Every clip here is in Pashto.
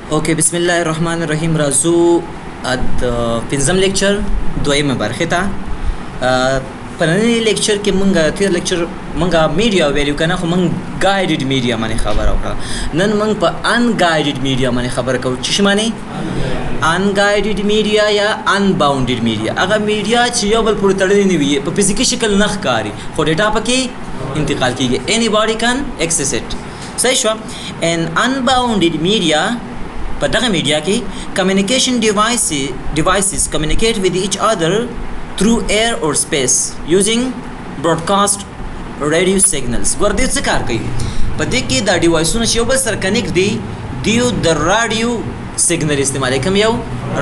اوکې بسم الله الرحمن الرحیم راځو د پنځم لیکچر دویمه برخه ته. په نننی لیکچر کې مونږه تیر لیکچر مونږه میډیا ویلو کنه خو مونږ ګایډډ میډیا باندې خبره وکړه. نن مونږ په ان ګایډډ میډیا باندې خبره کوو. چې معنی ان ګایډډ میډیا یا ان باونډډ میډیا هغه میډیا چې یو بل پورې تړلې نه وي په فزیکي شکل نه ښکاري خو ډیټا پکې انتقال کیږي. anybody can access it. صحیح شو. ان unbounded media په دغه میډیا کې communication devices communicate with each other through air or space using broadcast radio signals. ګوردې څه کار کوي په دې کې دا ډیوایسونه چې یو بل سره کنیکټ دي دیو د رادیو سیګنل استعمالوي. کوم یو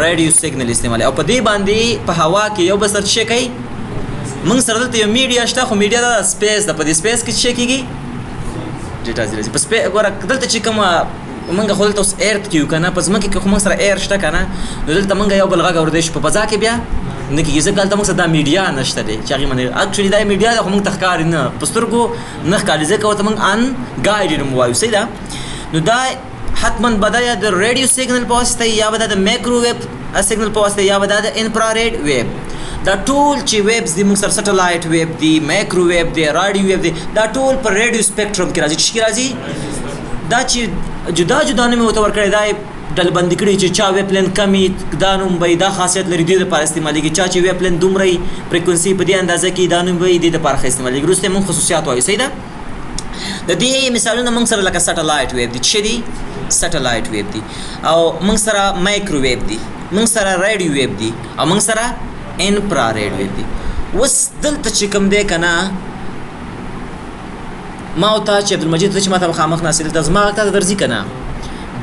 رادیو سیګنل استعمالوي او په دې باندې په هوا کې یو بل سره څه کوي. موږ سره دلته یو میډیا شته خو میډیا د سپیس د په دې سپیس کې څه کیږي ډیټا زیري په سپیس. ګوره دلته چې کوم منګه خو دلته اوس ایرت کیو کنه پس مکه خو موږ سره ایر شته کنه نو دلته منګه یو بل غږ اوردې شو په فضا کې بیا نه کیږي. ځکه دلته موږ سره دا میډیا نشته دی چې هغه باندې اکچولی دا میډیا خو موږ تخکار نه پسترګو نه ښکاري ځکه وته موږ ان ګایډډ مو وایو. صحیح ده. نو دا حتما بدايه د رادیو سیګنل په واسطه یا بدا د مایکروویو سیګنل په واسطه یا بدا د انفراریډ ویب. دا ټول چې ویبز د موږ سره سټلایټ ویب دی مایکروویو دی رادیو ویب دی دا ټول پر رادیو سپیکټرم کې راځي. چې راځي دا چې جدا جدا نه مې وته ورکړی دا ډلبندي کړي چې چا ویب پلین کمی دا نوم به دا خاصیت لري دې لپاره استعمالېږي چا چې ویب پلین دومره فریکونسي په دې اندازه کې دا نوم به دې لپاره استعمالېږي. وروسته موږ خصوصیات وایو. صحیح ده. د دې مثالونه موږ سره لکه سټلایټ ویب دي چې دي سټلایټ ویب دي او موږ سره مایکروویو دي موږ سره رادیو ویب دي او موږ سره انفراریډ ویب دي. اوس دلته چې کوم دی کنه ما او تا چې عبدالمجید چې ما ته مخامخ ناست د زما ته درځي کنه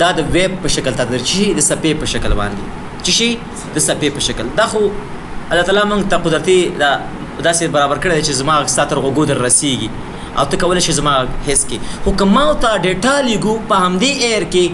دا د ویب په شکل ته درځي د سپې په شکل باندې چې شي د سپې په شکل. دا خو الله تعالی موږ ته قدرتي دا داسې برابر کړی چې زما ستر غوګو در رسیږي او ته کولای شې زما هیڅ کې خو که ما او تا ډیټا لیږو په همدې ایر کې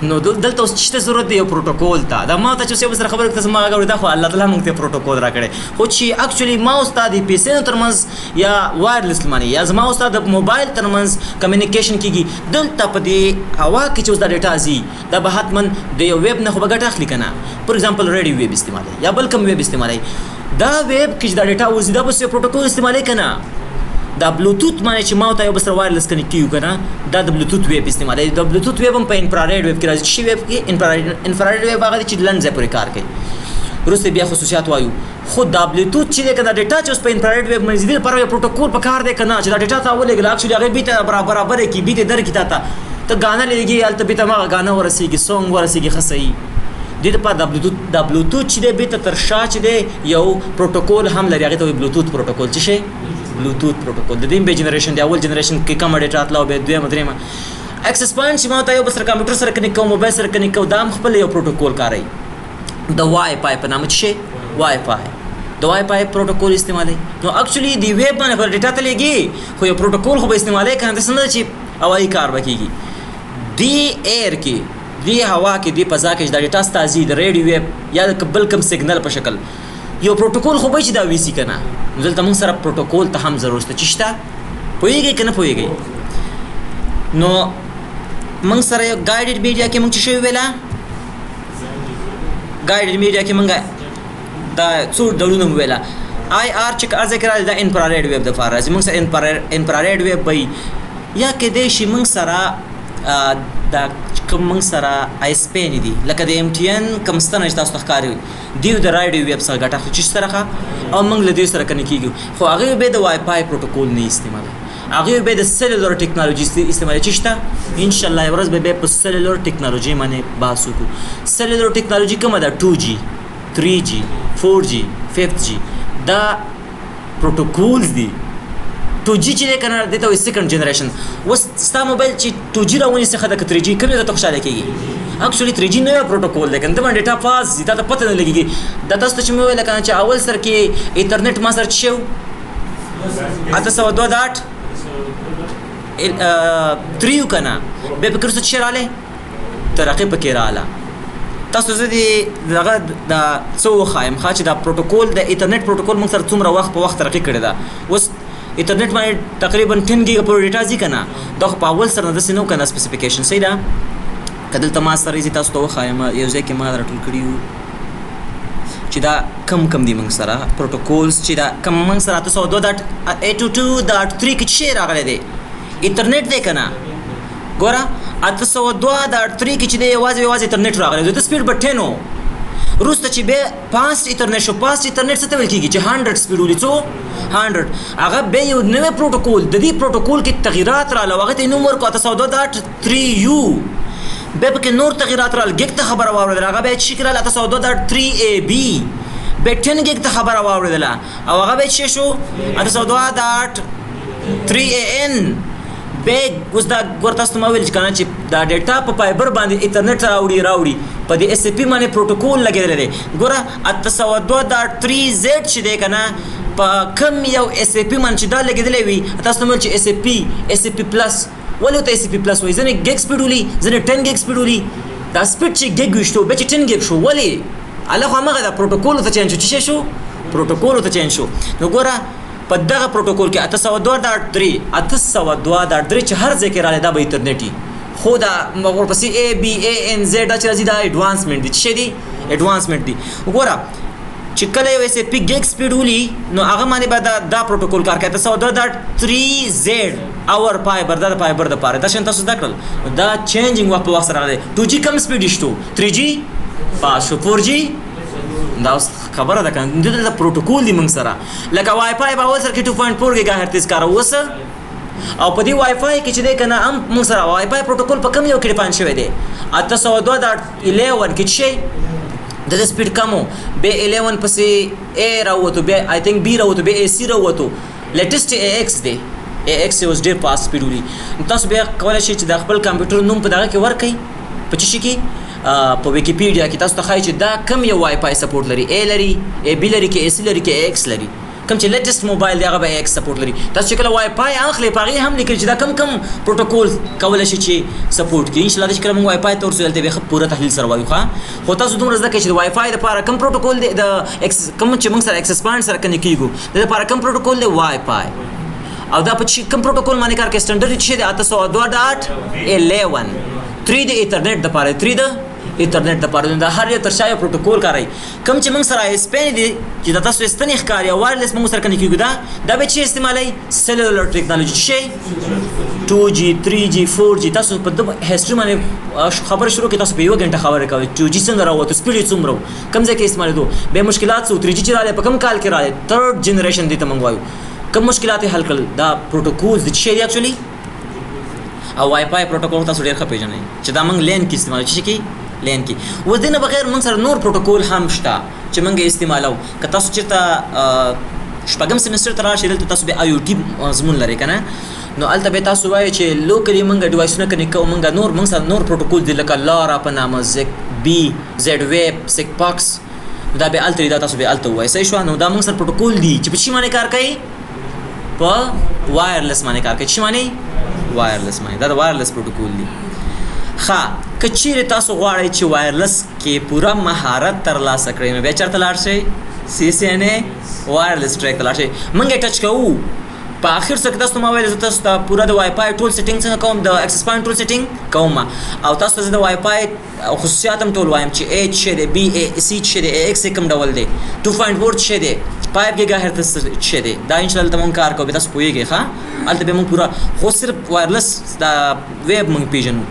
نو دلته اوس څه ضرورت دی یو پروتوکول ته دا ما ته چې اوس سره خبره کوي زما غوړي دا خو الله تعالی موږ ته پروتوکول راکړي خو چې اکچولی ما او تا د پیسې ترمنځ یا وایرلس معنی یا زما او تا د موبایل ترمنځ کمیونیکیشن کیږي دلته په دې هوا کې چې اوس دا ډیټا زی دا به حتما د یو ویب نه خو بغټ اخلي کنه. فور ایگزامپل رادیو ویب استعمالي یا بل کوم ویب استعمالي دا ویب کې دا ډیټا وزي دا به پروتوکول استعمالي کنه. دا بلوتوث معنی چې ما او تا یو بل سره وایرلس کنیکټ کیو کنه دا د بلوتوث ویب استعمالي. د بلوتوث ویب هم په انفراریډ ویب کې راځي. چې ویب کې انفراریډ ویب هغه چې لنډ ځای پورې کار کوي. وروسته بیا خصوصیات وایو. خو دا بلوتوث چې دی کنه ډیټا چې اوس په انفراریډ ویب باندې دی لپاره یو پروتوکول په کار دی کنه چې دا ډیټا تا ولېږل اکچولی هغه بیت برابر کې بیت درکې تا ته غانا لګي الته بیت ما غانا ورسیږي سونګ ورسیږي خصي د دې په د بلوتوث چې دی بیت تر شا چې دی یو پروتوکول هم لري هغه ته بلوتوث پروتوکول چې شي بلوتوث پروتوکول د دې به جنریشن دی اول جنریشن کې کوم ډیټا اتلاو به دویمه دریمه اکسس پوینټ چې ما ته یو بل سره کمپیوټر سره کنیکټ کوم موبایل سره کنیکټ کوم دا خپل یو پروتوکول کاروي. د وای فای په نامه شي وای فای د وای فای پروتوکول استعمالي. نو اکچولی دی ویب باندې پر ډیټا ته لګي خو یو پروتوکول خو به استعمالي کنه د سند چې هوایي کار وکړي دی ایر کې دی هوا کې دی فضا کې د ډیټا ستازي د رادیو ویب یا بل کوم سیګنل په شکل یو پروتوکول خو به چې دا ویسي کنه دلته موږ سره پروتوکول ته هم ضرورت شته چې شته پوهیږئ کنه پوهیږئ. نو موږ سره یو ګایډډ میډیا کې موږ څه شوي ویله ګایډډ میډیا کې موږ دا څو ډولونه مو ویله آی آر چې ارزه کې راځي دا انفراریډ ویب دپاره راځي. موږ سره انفراریډ ویب به یا کیدای شي موږ سره دا کوم موږ سره آیس پین دي لکه د ایم ټي ان کوم ستنه چې تاسو ته ښکاري دیو د رادیو ویب سره ګټه اخلي چې سره او موږ له دې سره کنیکټ کیږو خو هغه به د وای فای پروتوکول نه استعمالوي هغه به د سیلولر ټیکنالوژي استعمالوي چې شته ان شاء الله ورځ به په سیلولر ټیکنالوژي باندې بحث وکړو. سیلولر ټیکنالوژي کومه ده 2G 3G 4G 5G دا پروتوکولز دي. 2G چې دی کنه دته وایي سیکنډ جنریشن. اوس ستا موبایل چې 2G راونی څخه د 3G کومه ته خوشاله کیږي اکچولی 3G نه پروتوکول دی کنه د باندې ډیټا پاس زیاته ته پته نه لګیږي. د تاسو ته چې مې ویل کنه چې اول سر کې انټرنیټ ما سره شو 802.3 کنه به فکر څه چیراله ترقی پکې رااله تاسو زه دې دغه د څو خایم چې دا پروتوکول د انټرنیټ پروتوکول موږ سره څومره وخت په وخت ترقی کړی دا اوس انټرنیټ باندې تقریبا 10 ګیګا پر ډیټا ځي کنه دا په اول سره د سينو کنه سپیسیفیکیشن صحیح ده که دلته ما سره زه تاسو ته وښایم یو ځای کې ما راټول کړي وو چې دا کم دي موږ سره پروتوکولز چې دا کم موږ سره 802.822.3 کې څه راغلی دی انټرنیټ دی که نه ګوره 802.3 کې چې دی یوازې انټرنیټ راغلی دی د سپیډ به 10 و وروسته چې بیا فاسټ انټرنیټ شو فاسټ انټرنیټ څه ته ویل کېږي چې 100 سپیډ ولي څو 100 هغه بیا یو نوی پروتوکول د دې پروتوکول کې تغیرات راغله هغه ته یې نوم ورکړو 802.3u بیا پکې نور تغیرات راغله ګیګ ته خبره واورېدله هغه بیا چې راغله 802.3ab بیا 10 ګیګ ته خبره واورېدله او هغه بیا چې شو 802.3an بیگ اوس دا ګور تاسو ما ویل چې کنه چې دا ډیټا په فایبر باندې انټرنیټ راوړي په دې اس پی باندې پروتوکول لګیدل دی ګوره 802.3z چې دی کنه په کم یو اس پی باندې چې دا لګیدلې وي تاسو نو چې اس پی پلس ولې ته اس پی پلس وایي ځنه ګیګ سپیډ ولي ځنه 10 ګیګ سپیډ ولي دا سپیډ چې ګیګ وشتو به چې 10 ګیګ شو ولې الله خو هغه دا پروتوکول ته چینج شو پروتوکول ته چینج شو نو ګوره په دغه پروتوکول کې 802.3 چې هر ځای کې راځي دا به انټرنیټي خو دا ورپسې A B A N Z دا چې راځي دا اډوانسمنټ دي چې دی اډوانسمنټ دي وګوره چې کله یو اس پی ګیګ سپیډ ولي نو هغه باندې به دا پروتوکول کار کوي 802.3z اور فایبر دا فایبر د پاره دا شنت تاسو دا کړل دا چینجینګ وخت په وخت سره راځي 2G کم سپیډ شتو 3G پاس 4G دا خبره ده کنه د پروتوکول دی موږ سره لکه وای فای به اول سره کې 2.4 گیگا هرتز کار اوس او په دې وای فای کې چې ده کنه هم موږ سره وای فای پروتوکول په کم یو کې پان شوی دی 802.11 کې شي د سپیډ کمو به 11 پسې A راوته به آی تھنک B راوته به AC راوته لیټیسټ AX دی AX اوس ډیر فاست سپیډ ولي تاسو به کولای شئ چې د خپل کمپیوټر نوم په دغه کې ورکړئ په چی کې په ویکیپیډیا کې تاسو ته ښایي چې دا کم یو وای فای سپورټ لري A لري AB لري کې AC لري کې AX لري کم چې لیټیسټ موبایل دی هغه به AX سپورټ لري تاسو چې کله وای فای اخلي په هغې هم لیکل چې دا کم پروتوکول کولی شي چې سپورټ کړي انشاءالله چې کله موږ وای فای ته ورسو دلته به پوره تحلیل سره وایو ښه خو تاسو دومره زده کړئ چې د وای فای دپاره کم پروتوکول دی د کم چې موږ سره اکسس پوینټ سره کنیکټ کېږو د دپاره کم پروتوکول دی وای فای او دا په کم پروتوکول باندې کار کوي سټنډرډ چې دی 802.11 3 د انټرنیټ دپاره 3 د انټرنیټ دپاره دا هر یو تر شا یو پروتوکول کاروي کوم چې موږ سره اسپین دي چې د تاسو ستنې ښکاري او وایرلیس موږ سره کنیکټ کېږو دا به چې استعمالوي سیلولر ټیکنالوژي شي 2G 3G 4G تاسو په دغه هیستري باندې خبره شروع کړئ تاسو په یو غنټه خبره کوي 2G څنګه راوته سپیډ یې څومره کوم ځای کې استعمالېدو به مشکلات څه 3G چې راغلی په کوم کال کې راغلی تھرډ جنریشن دی ته موږ وایو کوم مشکلات حل کړل دا پروتوکولز د شي دی اکچولی او وای فای پروتوکول تاسو ډېر ښه پېژنئ چې دا موږ لین کې استعمال چې کې لین کې و دې نه بغیر موږ سره نور پروتوکول هم شته چې موږ یې استعمالوو که تاسو چېرته شپږم سیمسټر ته راشئ دلته تاسو بیا IoT مضمون لرئ که نه نو هلته به تاسو وایئ چې لوکلي موږ ډیوایسونه کنیکټ کوو موږ سره نور پروتوکول دي لکه لارا په نامه زد ویب سیګپاکس دا به هلته دا تاسو به هلته ووایئ صحیح شوه نو دا موږ سره پروتوکول دي چې په چی باندې کار کوي په وایرلیس باندې کار کوي چې باندې وایرلیس باندې دا د وایرلیس پروتوکول دی ښه که چیرې تاسو غواړئ چې وایرلیس کې پوره مهارت ترلاسه کړئ نو بیا چېرته لاړ شئ CCNA وایرلیس ټریک ته لاړ شئ موږ یې ټچ کوو په آخر څه کې تاسو ما ویل زه تاسو ته پوره د وای فای ټول سیټینګ څنګه کوم د اکسس پوینټ ټول سیټینګ کوم او تاسو ته زه د وای فای خصوصیات هم ټول وایم چې A څه دی B C څه دی AX کوم ډول دی 2.4 څه دی 5 گیگا هرتز څه دی دا انشاءالله موږ کار کوو تاسو پوهیږئ ښه هلته به موږ پوره خو صرف وایرلیس دا ویب موږ پیژنو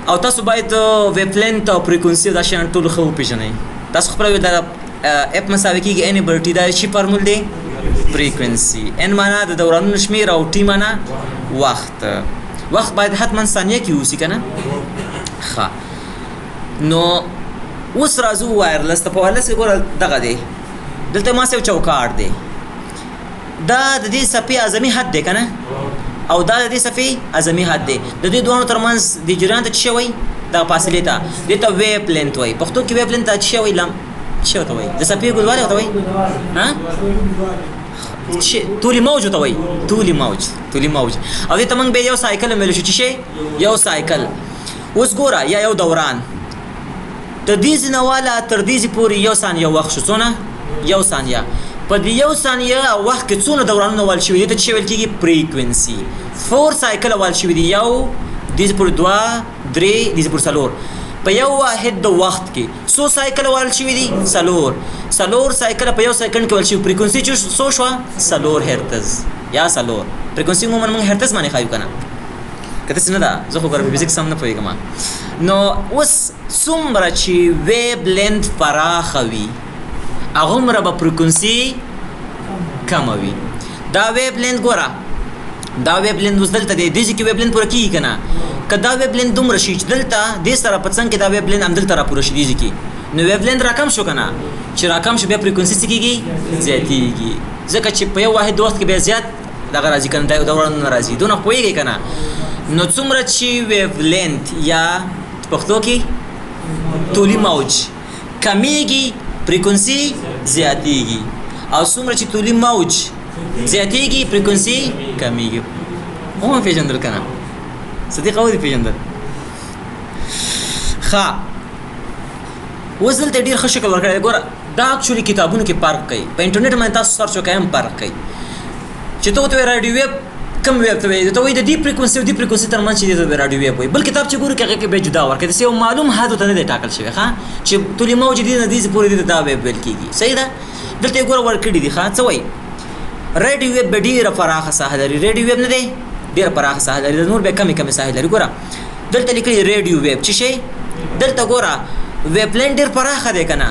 او تاسو باید ویب لینت او فریکونسي دا شیان ټول ښه وپېژنئ تاسو خپله د اپ مساوي کېږي n برټي دا شي فارمول دی فریکونسي n معنا د دورانونو شمیر او t معنا وخت باید حتما ثانیه کې اوسي که نه ښه نو اوس راځو وایرلیس ته په وایرلیس کې ګوره دغه دی دلته ما سه یو چوکاټ دی دا د دې صفحې اعظمي حد دی که نه او دا د دې صفحې اعظمي حد دی د دې دواړو ترمنځ د جریان ته څه وایي دغه فاصلې ته دې ته ویب لینت وایي پښتو کې ویب لینت ته څه وایي څه ورته وایي د صفحې اوږدوالی ورته وایي طولي موج ورته وایي طولي موج او دې ته موږ بیا یو سایکل هم ویلی شو چې شی یو سایکل اوس ګوره یا یو دوران د دې ځینه واله تر دې ځې پورې یو ثانیه وخت شو څونه یو ثانیه په دې یو ثانیه وخت کې څونه دورانونه وال شوي دي ته څه ویل کېږي فریکونسي 4 سایکل وال شوي دي یو دې پورې 2 3 دې پورې 4 په یو واحد د وخت کې سو سایکل وال شوی دي سلور سایکل په یو سیکنډ کې ول شي فریکونسي چې سو شو سلور هرتز یا سلور فریکونسي موږ هرتز باندې خایو کنه کته څنګه دا زه خو ګرځم فزیکس هم نه پوهیږم نو اوس څومره چې ویب لینث پراخه وي هغومره به فریکونسي کمه وي دا ویب لینث ګوره دا ویب لینث اوس دلته دی دې چې ویب لینث پوره کیږي کنه که دا ویب لینث دومره شي چې دلته دې سره په څنګ کې دا ویب لینث همدلته را پوره شي دې کې نو ویب لینث راکم شو کنه چې راکم شو بیا فریکونسي څه کېږي زیاتېږي ځکه چې په یو واحد وخت کې بیا زیات دغه راځي کنه دا ورانه راځي دونه پوهېږئ کنه نو څومره چې ویب لینث یا پښتو کې طولي موج کمیږي فریکونسي زیاتېږي او څومره چې طولي موج زیاتېږي فریکونسي کمیږي ومه پېژندل که نه صدیق او دې پېژندل ښه اوس دلته ډېر ښه شکل ورکړی دی ګوره دا اکچولي کتابونو کې فرق کوي په انټرنیټ باندې تاسو سرچ وکئ هم فرق کوي چې ته ورته وایې راډیو ویب کم ویب ته وایي ته وایي د دې فریکونسي او دې فریکونسي تر منځ چې دې ته راډیو ویب وایي بل کتاب چې ګورو کې هغې کې بیا جدا ورکړی داسې یو معلوم حد ورته نه دی ټاکل شوی ښه چې طولي موج دې نه دې پورې دې ته دا ویب ویل کېږي صحیح ده دلته یې ګوره ورکړي دي ښه څه وایي ریډیو ویب به ډېره پراخه ساحه لري ریډیو ویب نه دی ډېره پراخه ساحه لري د نور بیا کمې ساحې لري ګوره دلته لیکلي ریډیو ویب چې شی دلته ګوره ویب لینث ډېر پراخه دی که نه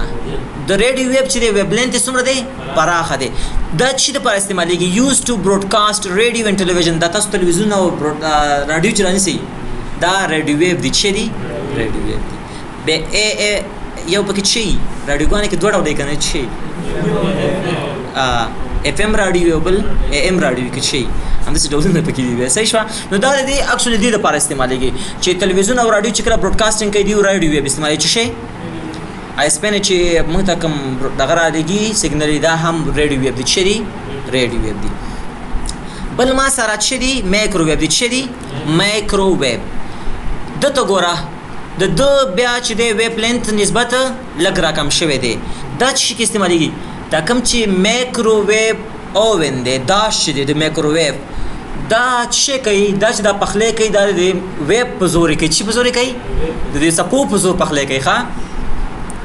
د ریډیو ویب چې دی ویب لینث یې څومره دی پراخه دی دا څه دپاره استعمالېږي یوز ټو براډکاسټ ریډیو اینډ ټلویزیون دا تاسو تلویزیون او راډیو چې رانیسئ دا ریډیو ویب دی چې دی ریډیو ویب دی بیا یو پکې څه وي راډیوګانې کې دوه ډوله دی که نه څه اف ام راډیو بل ا ام راډیو کې شي همداسې ډولونه پکې دي صحیح شوه نو دا د دې اکچولي دې دپاره استعمالېږي چې تلویزیون او راډیو چې کله براډکاسټینګ کوي دوی راډیو ویب استعمالوي چې شی اسپینې چې موږ ته کوم دغه رالیږي سیګنل دا هم ریډیو ویب دی چې دی ریډیو ویب دی بل ما سره چې دی مایکرو ویب دی چې دی مایکرو ویب دته ګوره د ده بیا چې دی ویب لینث نسبت لږ راکم شوی دی دا چې شي کې استعمالېږي دا کوم چې مایکروویو اوون دی دا چې دی د مایکروویو دا څه کوي دا چې دا پخلی کوي دا د ویب په زور کوي چې په زور کوي د دې څپو په زور پخلی کوي ښه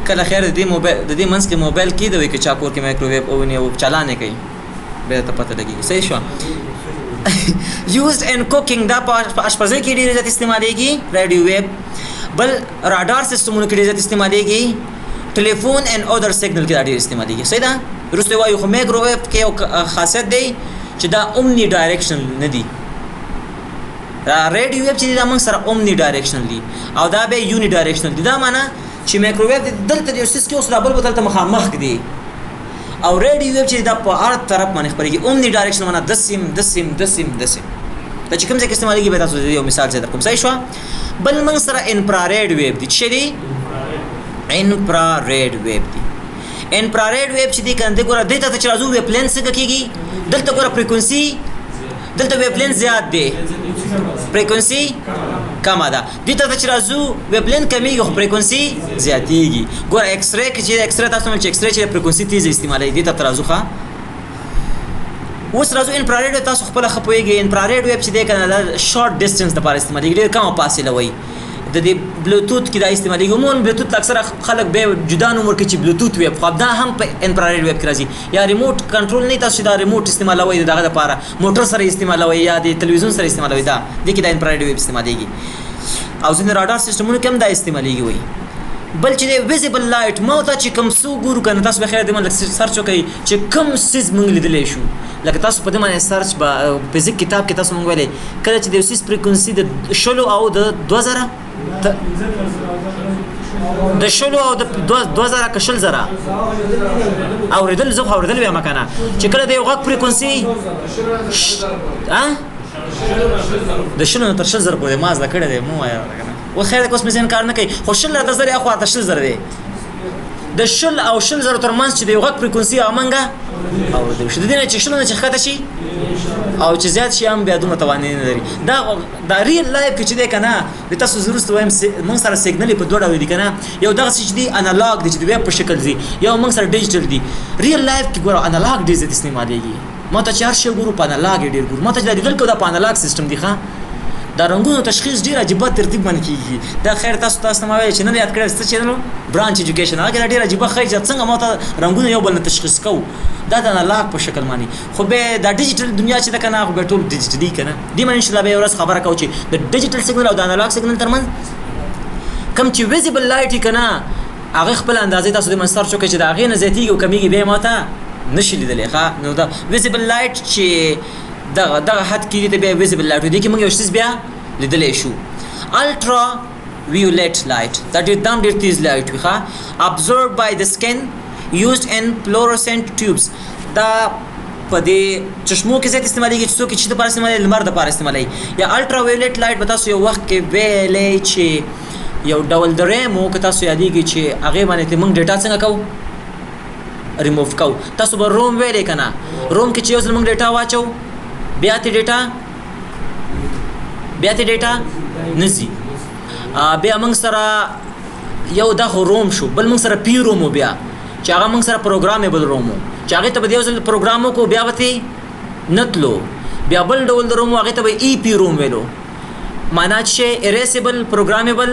کله خیر د دې موبایل د دې منځ کې موبایل کې د وی کې چا کور کې مایکروویو اوون یې چالانې کوي بیا ته پته لګېږي صحیح شوه used in cooking دا په اشپزۍ کې ډېر زیات استعمالېږي ریډیو ویب بل راډار سیسټمونو کې ډېر زیات استعمالېږي ټلیفون اینڈ اودر سیګنل کې دا ډېر استعمالېږي صحیح ده وروسته وایو خو مایکروویو کې یو خاصیت دی چې دا اومني ډایرکشنل نه دي ریډیو ویب چې دا موږ سره اومني ډایرکشنل دي او دا به یوني ډایرکشنل دي دا معنی چې مایکروویو دلته د یو څیز کې اوس دا بل دلته مخامخ دي او ریډیو ویب چې دا په هر طرف باندې خپرېږي اومني ډایرکشن معنی دسم دا چې کوم ځای کې استعمالېږي به تاسو یو مثال ځای درکوم صحیح شوه بل موږ سره انفراریډ ویب دي چې دی انفراریډ ویب دی انفراریډ ویب چې دی کنه د ګوره دې ته چې راځو ویب لینث څنګه کېږي دلته ګوره فریکونسي دلته ویب لینث زیات دی فریکونسي کمه ده دې ته چې راځو ویب لینث کمیږي خو فریکونسي زیاتېږي ګوره ایکس رې کې چې ایکس رې تاسو چې ایکس رې چې فریکونسي تیزه استعمالوي دې ته راځو ښه اوس راځو انفراریډ تاسو خپله ښه پوهېږئ انفراریډ ویب چې دی که نه دا شارټ ډسټنس دپاره استعمالېږي ډېر کمه فاصله وایي د دې بلوتوث کې دا استعمالېږي عموما بلوتوث اکثره خلک بیا جدا نوم ورکوي چې بلوتوث ویب خو دا هم په انفراریډ ویب کې راځي یا ریموټ کنټرول نه تاسو دا ریموټ استعمالوئ دغه دپاره موټر سره استعمالوئ یا د تلویزیون سره استعمالوئ دا دې کې دا انفراریډ ویب استعمالېږي او ځینې راډار سیسټمونو کې هم دا استعمالېږي وایي بل چې دی ویزیبل لایټ ما ته چې کوم څه ګورو که نه تاسو به خیر دې باندې سرچ وکړئ چې کوم څیز موږ لیدلی شو لکه تاسو په دې باندې سرچ به فزیک کتاب کې تاسو موږ ویلی کله چې د یو څیز فریکونسي د 10 او د 2000 د 10 او د 2000 که 10000 اورېدل زه خو اورېدل وایم که نه چې کله د یو غږ فریکونسي د 10 نه تر 10000 پورې ما زده کړی دی مو وایه و خیر د اوس مې ذهن کار نه کوي خو 10000 یا خو ته 10000 دی د 100 او 10000 تر منځ چې د یو غږ فریکونسي امنګه اورېدل شي د دې نه چې 100 نه چې ښکته شي او چې زیات شي هم بیا دومره توانایي نه لري دا ریل لایف کې چې دی که نه د تاسو زه وروسته وایم موږ سره سیګنل په دوه ډول دي که نه یو دغسې چې دی انالاګ دی چې د ویب په شکل دي یو موږ سره ډیجیټل دي ریل لایف کې ګوره انالاګ ډېر زیات استعمالېږي ما ته چې هر شی ګورو په انالاګ یې ډېر ګورو ما ته چې دا لیدل کو دا په انالاګ سیسټم دی ښه دا رنګونو تشخیص ډیر عجیب ترتیب باندې کیږي دا خیر تاسو ما ویل چې نه یاد کړئ ست چینل برانچ ایجوکیشن هغه ډیر عجیب خیر څنګه ما ته رنګونه یو بل تشخیص کو دا د انالاګ په شکل باندې خو به دا ډیجیټل دنیا چې دا کنه خو به ټول ډیجیټلی کنه دی باندې ان شاء الله به ورځ خبره کوو چې د ډیجیټل سیګنل او د انالاګ سیګنل ترمنځ کم چې ویزیبل لایټ کنه هغه خپل اندازې تاسو د منستر شو کې چې دا هغه نه زیاتیږي او کمیږي به ماته نشي لیدلې ښه نو دا ویزیبل لایټ چې دغه حد کې دی به ویزیبل لایټ دی کې موږ یو څه بیا لیدلې شو الټرا violet light that is دام ډیر تیز لایټ وي ښه absorbed by the skin used in fluorescent tubes دا په دې چشمو کې زیات استعمالېږي چې څوک چې د پاره استعمالي لمر د پاره استعمالي یا الټرا وایولټ لایټ به تاسو یو وخت کې ویلې چې یو ډول درې مو که تاسو یادېږي چې هغه باندې موږ ډیټا څنګه کوو ریموف کوو تاسو به روم ویلې کنه روم کې چې یو ځل موږ ډیټا واچو بیا ته ډیټا نزي بیا موږ سره یو د روم شو بل موږ سره پی روم بیا چې هغه موږ سره پروګرامېبل روم چې هغه ته به یو ځل پروګرامو کو بیا وته نتلو بیا بل ډول د روم هغه ته به ای پی روم ویلو معنا چې اریسیبل پروګرامېبل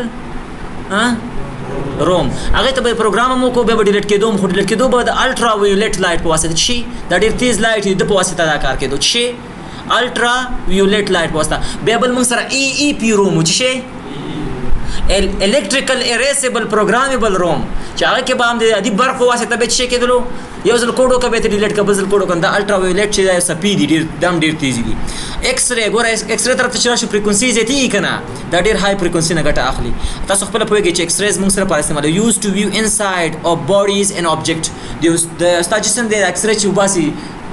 روم هغه ته به پروګرام مو کو به ډیلیټ کېدو خو ډیلیټ کېدو به د الټرا وایولټ لایټ په واسطه شي دا ډیر تیز لایټ د په واسطه دا کار کېدو شي الټرا وایولټ لایټ په واسطه به بل موږ سره ای پی روم چې شي electrical erasable programmable ROM چې هغه کې به هم د دې برق په واسطه به شي کېدلو یو ځل کوډو کې به ته ډیلیټ کړه بل کوډو کنده الټرا وایولټ چې سپیډ ډیر دم ډیر تیز دي ایکس رے ګوره ایکس رے طرف ته شي فریکوئنسي زیاتی کنه دا ډیر های فریکوئنسي نه ګټه اخلي تاسو خپل پوهیږئ چې ایکس رے موږ سره په استعمال یوز ټو ویو انساید of bodies and object د ستا جسم د ایکس رے چې وباسي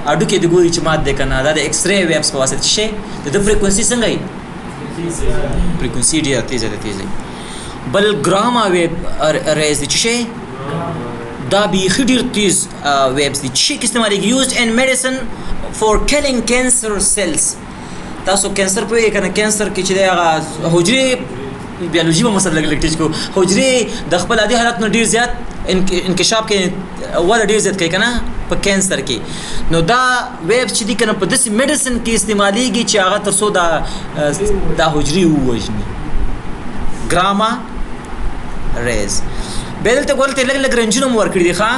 اډو کې د ګوري چې ماده ده کنه دا د ایکس رے ویبس په واسطه شي د فریکوئنسي څنګه ای فریکوئنسي ډیر تیز ده بل ګراما ویب ریز دي چې دا به ډیر تیز ویبس دي چې استعمالېږي یوزډ ان میډیسن فور کیلینګ کینسر سیلز تاسو کینسر په کنه کینسر کې چې هغه حجرې بیولوژي په مسله لګ ټیچ کو حجرې د خپل عادي حالت نه ډیر زیات انکشاف کې ولا ډیر زیات کوي کنه په کینسر کې نو دا ویب چې دي کنه په داسې میډیسن کې استعمالېږي چې هغه تر څو دا حجرې ووژني ګراما ریز بدلته ګولته لګ رنجونه مو ورکړي دي ښا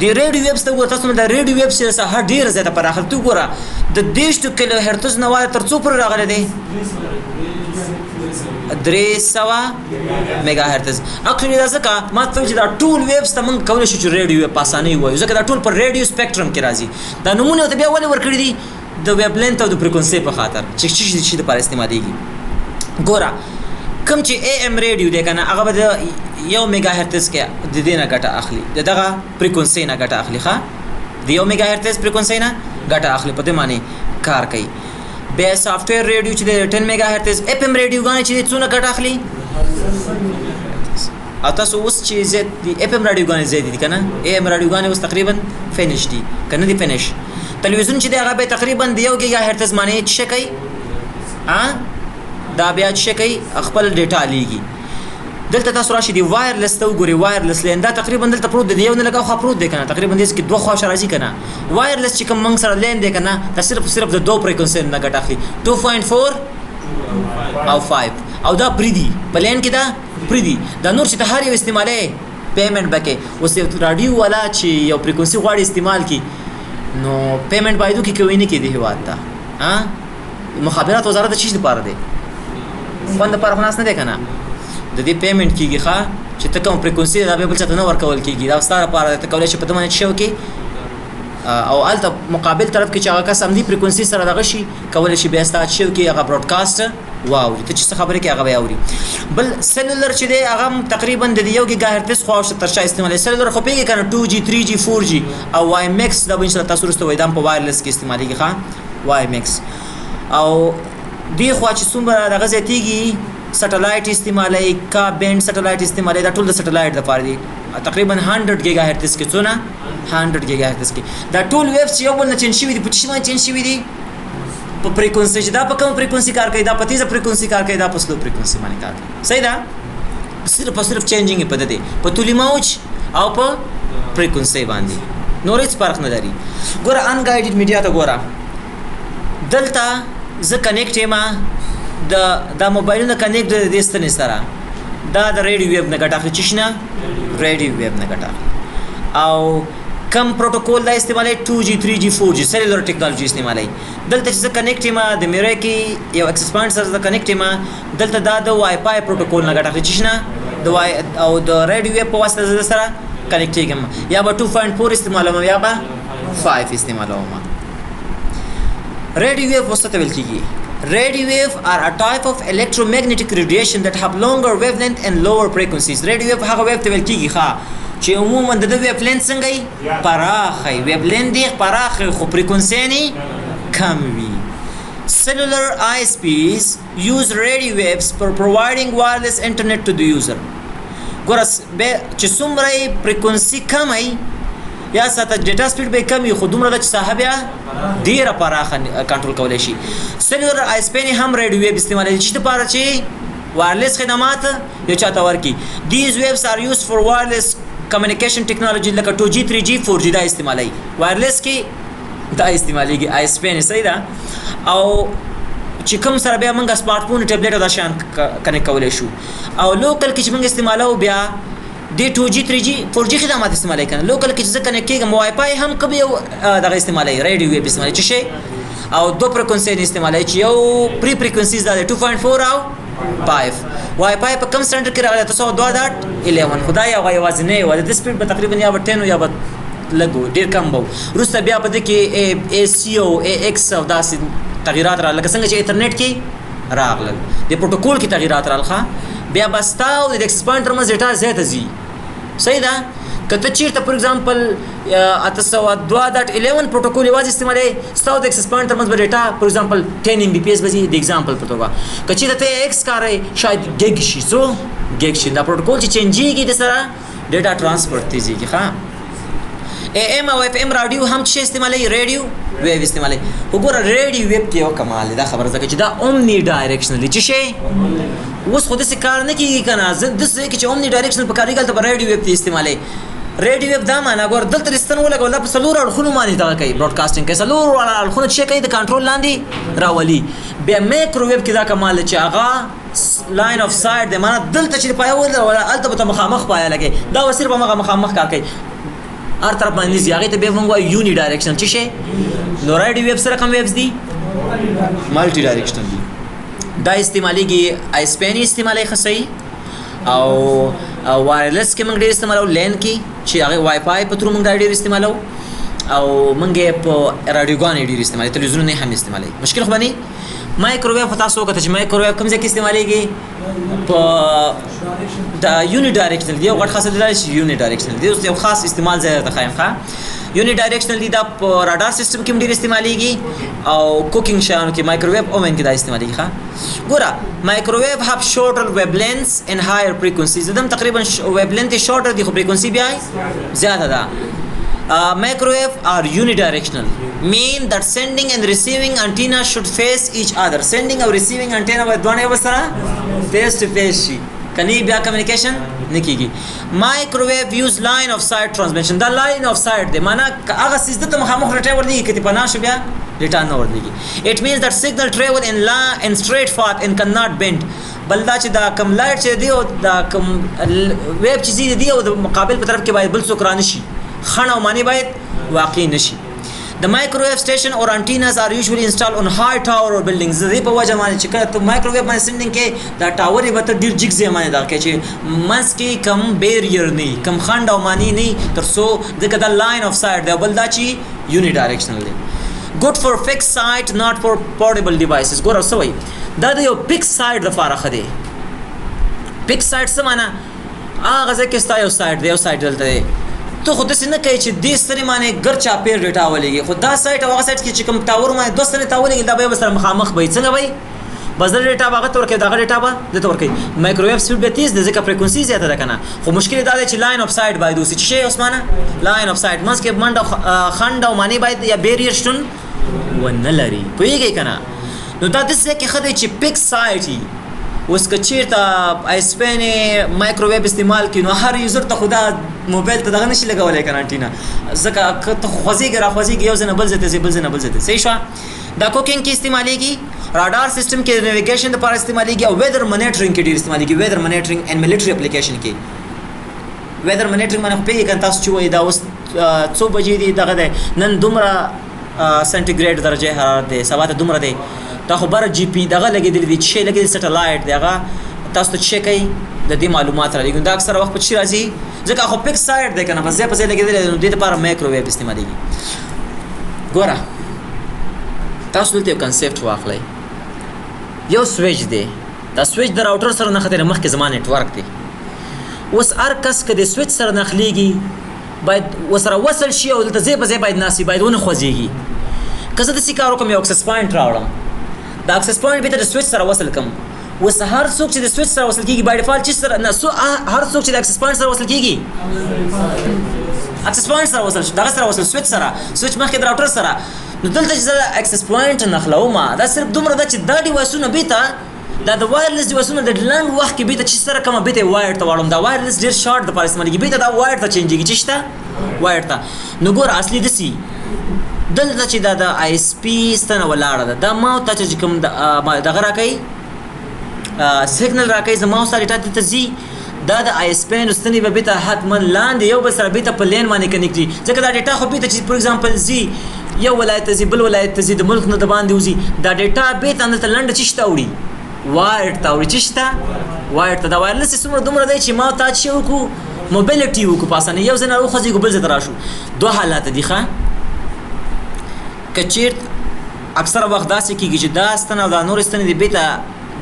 د ریډیو ویبس ته تاسو د ریډیو ویبس سره ډیر زیاته پراخه تو ګوره د 200 کیلو هرتز نه وای تر څو پر راغله دي 300 میگا هرتز اکچولی دا ځکه ما ته چې دا ټول ویبس ته موږ کولای شو چې ریډیو په اسانۍ وایو ځکه دا ټول پر ریډیو سپیکټرم کې راځي دا نمونه ته بیا ولې ورکړي دي د ویب لینث او د فریکوئنسي په خاطر چې د لپاره استعمالېږي ګوره کوم چې اے ام ریډیو دی کنه هغه به د 1 میگا هرتز کې د دې نه ګټه اخلي دغه فریکوئنسي نه ګټه اخلي ښا د 1 میگا هرتز فریکوئنسي نه ګټه اخلي په دې معنی کار کوي به سافټویر ریډیو چې د 10 میگا هرتز اف ام ریډیو غانې چې څونه ګټه اخلي او تاسو اوس چې زه د اف ام ریډیو غانې زیات دي کنه اے ام ریډیو غانې اوس تقریبا فینیش دي کنه دي فینیش تلویزیون چې هغه به تقریبا د 1 گیگا هرتز معنی څه کوي دا بیا چې کوي خپل ډیټا لیږي دلته تاسو راشي دی وایرلس ته وګورئ وایرلس لین دا تقریبا دلته پروت دی یو نه لګاو خو پروت دی کنه تقریبا دې کې دوه خواشه راځي کنه وایرلس چې کوم موږ سره لین دی کنه دا صرف د دوه فریکوئنسي نه ګټه اخلي 2.4 او 5 او دا پریدي بلین کې دا پریدي دا نور چې ته هر یو استعمالي پیمنٹ بکې اوس رادیو والا چې یو فریکوئنسي غواړي استعمال کی نو پیمنٹ بایدو کې کوي نه کې دی هوا ته ها مخابرات وزارت چیز لپاره دی خوند پر خلاص نه دی کنه د دې پیمنٹ کیږي ښا چې ته کوم فریکوئنسي دا به بل څه نه ورکول کیږي دا ستاره لپاره ته کولای شي په دمنه شو کې او الته مقابل طرف کې چې هغه قسم دی فریکوئنسي سره دغه شي کولای شي به ستاره شو کې هغه براډکاسټ واو ته چې خبره کې هغه اوري بل سلولر چې دی هغه تقریبا د 1 گیگا هرتز خو تر شا استعمال سلولر خو پیږي کنه 2G 3G 4G او واي مکس دا به ان شاء الله تاسو ورسته وایدم په وایرلس کې استعمالېږي ښا واي مکس او دی خو چې څومره دغه زیاتیږي سټلایټ استعمالي کا بینډ سټلایټ استعمالي دا ټول د سټلایټ لپاره دي تقریبا 100 گیگا هرتز کې څونه 100 گیگا هرتز کې دا ټول ویبس یو بل نه چینج شوي دي په چشمه چینج شوي دي په فریکوئنسي چې دا په کوم فریکوئنسي کار کوي دا په تیزه فریکوئنسي کار کوي دا په سلو فریکوئنسي باندې کار کوي صحیح ده صرف چینجینګ په دته په تولی موج او په فریکوئنسي باندې نور هیڅ فرق نه لري ګوره ان ګایډډ میډیا ته ګوره دلته زه کنیکټ یم د موبایلونو کنیکټ د دې ستنې سره دا د ریډیو ویو نه ګټه اخلي چې شنه ریډیو ویو نه ګټه اخلي او کم پروتوکول دا استعمالي 2G 3G 4G سیلولر ټیکنالوژي استعمالي دلته چې کنیکټ ما د میرا کې یو اکسس پوینټ سره کنیکټ ما دلته دا د وای فای پروتوکول نه ګټه اخلي چې شنه د وای او د ریډیو ویو په واسطه سره کنیکټ کېږم یا به 2.4 استعمالوم یا به 5 استعمالوم ریډیو ویو واسطه ویل کېږي Radio wave are a type of electromagnetic radiation that have longer wavelength and lower frequencies. Radio wave هغه ویو ته ویل کېږي ښه چې عموما د ویو لینث څنګه وي پراخه ویو لینث دی پراخه خو فریکونسي نه کم وي. Cellular ISPs use radio waves for providing wireless internet to the user. ګوره چې څومره فریکونسي کم وي یا ساته ډیټا سپیډ به کم وي خو دومره د صاحب ډیره پراخه کنټرول کولای شي. سیلولر آی اس پی هم ریډیو ویو استعمالوي چې لپاره چې وایرلیس خدمات یو چاته ورکي. These waves are used for wireless communication technology لکه 2G 3G 4G دا استعمالوي وایرلیس کې دا استعماليږي آی اس پی نه صحیح ده او چې کوم سره بیا موږ سمارټ فون ټابلیټ او دا شان کنیکټ کولای شو او لوکل کې چې موږ استعمالو بیا دی 2G 3G 4G خدمات استعمالي کنه لوکل کې ځکه نه کېږي وای فای هم کبي دغه استعمالي ریډیو ویو استعمالي چې شي او دو فریکونسي استعمالي چې یو پری فریکونسیز دا 2.4 او 5 وای فای په کم سټانډرډ کې راغلی 202.11 خدای او غوازی نه و د سپیډ په تقریبا یا 10 یا لګو ډیر کم وو روسته بیا په دې کې اي سي او اي اكس او داسې تغیرات را لکه څنګه چې انټرنیټ کې راغلل د پروتوکول کې تغیرات راغله بیا بستاو د ایکسس پوینټ تر مزه ډیټا زیاته زی صحیح ده کته چیرته فور ایگزامپل 802.11 پروتوکول یوازې استعمالي ستاسو د ایکسس پوینټ تر مزه ډیټا فور ایگزامپل 10 Mbps بزی د ایگزامپل په توګه کچې ته ایکس کاري شاید ګیگ شي سو ګیگ شي دا پروتوکول چې چینجيږي د سره ډیټا ترانسفر تیزيږي ښا AM او FM رادیو هم چې استعمالي ریډیو ویو استعمالي وګوره ریډیو ویو کې یو کمال دا خبره ده چې دا اومني ډایرکشنلی چې شي اوس خو د څه کار نه کیږي کنه د څه کې چې اومني ډایرکشنل په کاریګل ته ریډیو ویو استعمالي ریډیو ویو دا معنا ګور دلته رستن ولګول دا په سلور اړخونو باندې دا کوي براډکاسټینګ کوي سلور اړخونو چې کوي د کنټرول لاندې راولي بیا مایکرو ویو کې دا کمال چې هغه لاین اف ساید د معنا دلته چې پایول ولا الته مخامخ پایا لګي دا وسیر په مخامخ کار کوي هر طرف باندې زیاغه ته به موږ وایو یونی ډایرکشن چې شي نو ریډیو ویب سره کوم ویبز دي مالټي ډایرکشنل دي دا استعماليږي آی اس پی استعمالي خصي او وایرلیس کې موږ ډېر استعمالو لین کې چې هغه وای فای په تر موږ ډېر استعمالو او موږ په رادیوګان ډېر استعمالي تلویزیون نه هم استعمالي مشکل خو باندې مایکروویو په تاسو وخت چې مایکروویو کوم ځای کې استعماليږي په دا یونی ډایرکشنل دی او غټ خاصه دی چې یونی ډایرکشنل دی یو خاص استعمال ځای ته خایم ښه یونی ډایرکشنل دی دا په رادار سیستم کې ډیر استعماليږي او کوکینګ شانو کې مایکروویو اوون کې دا استعماليږي ښه ګوره مایکروویو هاف شورټر ویب لینث ان هایر فریکوئنسیز دم تقریبا ویب لینث شورټر دی خو فریکوئنسي بیا زیاده ده microwave are unidirectional mean that sending and receiving antenna should face each other sending or receiving antenna with one of sara face to face شي کني بیا communication نکېږي microwave use line of sight transmission دا line of sight دی معنا هغه سیسته ته مخامخ رټي ور دي کته پنا شو بیا ډیټا نه ور دي it means that signal travel in straight path and cannot bend بل دا چې دا کم لایټ چې دی او دا کم ویب چې دی او د مقابل په طرف کې باید بل څوک را نشي خانه معنی باید واقع نشي The microwave station or antennas are usually installed on high tower or buildings زه په وجه باندې چې کله ته مایکروویو باندې سندینګ کې دا ټاور به ته ډیر جګ ځای باندې دا کې چې منس کې کم بیریر نه کم خند او معنی نه تر څو دغه د لاین اف ساید دی بل دا چې یونی ډایرکشنل دی good for fixed site not for portable devices ګور اوسوي دا د یو فکس ساید لپاره خدي فکس ساید څه معنا هغه ځکه ستا یو ساید دی یو ساید دلته دی تو خود څه نه کوي چې دې سره معنی ګر چا پیر ډیټا ولېږي خو دا سایت او هغه سایت کې چې کوم ټاور ما دوستنه تاولېږي دا به سره مخامخ به څنګه وای بس ډیټا هغه تور کې دا ډیټا به د تور کې مایکروویو سپیډ به تیز د ځکه فریکوئنسي زیاته ده کنه خو مشکل دا دی چې لاین اف ساید باید اوسې چې شی عثمانه لاین اف ساید منځ کې منډه خند او معنی باید یا بیریر شتون ونه لري پوهیږئ کنه نو دا د څه کې خدای چې پک سایټي اوس که چیرته آیسپین مایکروویو استعمال کړي نو هر یوزر ته خدا موبایل ته دغه نشي لګولای کنه انټینا ځکه ته خوځيږي را خوځيږي یو ځنه بل ځته بل ځنه بل ځته صحیح شو دا کوکینګ کې استعماليږي رادار سیستم کې نیویګیشن لپاره استعمالېږي او ویدر مانیټرینګ کې ډېر استعمالېږي ویدر مانیټرینګ اینڈ ملټری اپلیکیشن کې ویدر مانیټرینګ باندې خو پیږئ تاسو چې وایي دا اوس څو بجې دي دغه دی نن دومره سنټیګریډ درجه حرارت دی سبا ته دومره دی دا خو بره جی پی دغه لګېدلی دي چې شی لګېدلی سټلایټ دی هغه تاسو ته چیک کوي د دې معلومات رالیږي دا اکثره وخت په چی راځي ځکه خو پک سایډ دی که نه بس ځای په ځای لګېدلی نو دې دپاره مایکروویو استعمالېږي ګوره تاسو دلته یو کنسپټ واخلئ یو سویچ دی دا سویچ د راوټر سره نښتی دی مخکې زما نیټورک دی اوس هر کس که د سویچ سره نښلېږي باید ورسره وصل شي او دلته ځای په ځای باید ناست وي باید ونه خوځېږي که زه داسې کار وکړم یو اکسس پوینټ راوړم دا اکسس پوینټ بېرته د سویچ سره وصل کړم اوس هر څوک چې د سویچ سره وصل کېږي بای ډیفالټ چې سره نه هر څوک چې د اکسس پوینټ سره وصل کېږي اکسس پوینټ سره وصل دغه سره وصل سویچ سره سویچ مخکې د راوټر سره نو دلته چې زه د اکسس پوینټ نښلوم دا صرف دومره ده چې دا ډیوایسونه بېرته دا د وایرلیس ډیوایسونه د لنډ وخت کې بېرته چې سره کومه بېرته یې وایر ته واړم دا وایرلیس ډېر شارټ دپاره استعمالېږي بېرته دا وایر ته چینجېږي چې شته وایر ته نو ګوره اصلي داسې دلته چې دا د آی اس پي ستنه ولاړه ده دا ما ته چې کوم دغه راکوي سیګنل راکوي زما او ستا ډېټا دلته ځي دا د آی اس پي نو ستنې به بېرته حتما لاندې یو بل سره بېرته په لین باندې کنیکټ وي ځکه دا ډېټا خو بېرته چې فور ایګزامپل ځي یو ولایت ته ځي بل ولایت ته ځي د ملک نه د باندې وځي دا ډېټا بېرته همدلته لنډه چې شته وړي وایر ته وړي چې شته وایر ته دا وایرلیس څومره دومره دی چې ما او تا چې وکړو موبیلیټي وکړو په اسانۍ یو ځای نه وخوځېږو بل ځای ته راشو دوه حالات دي ښه که چیرته اکثره وخت داسې کېږي چې دا ستنه او دا نورې ستنې دي بېرته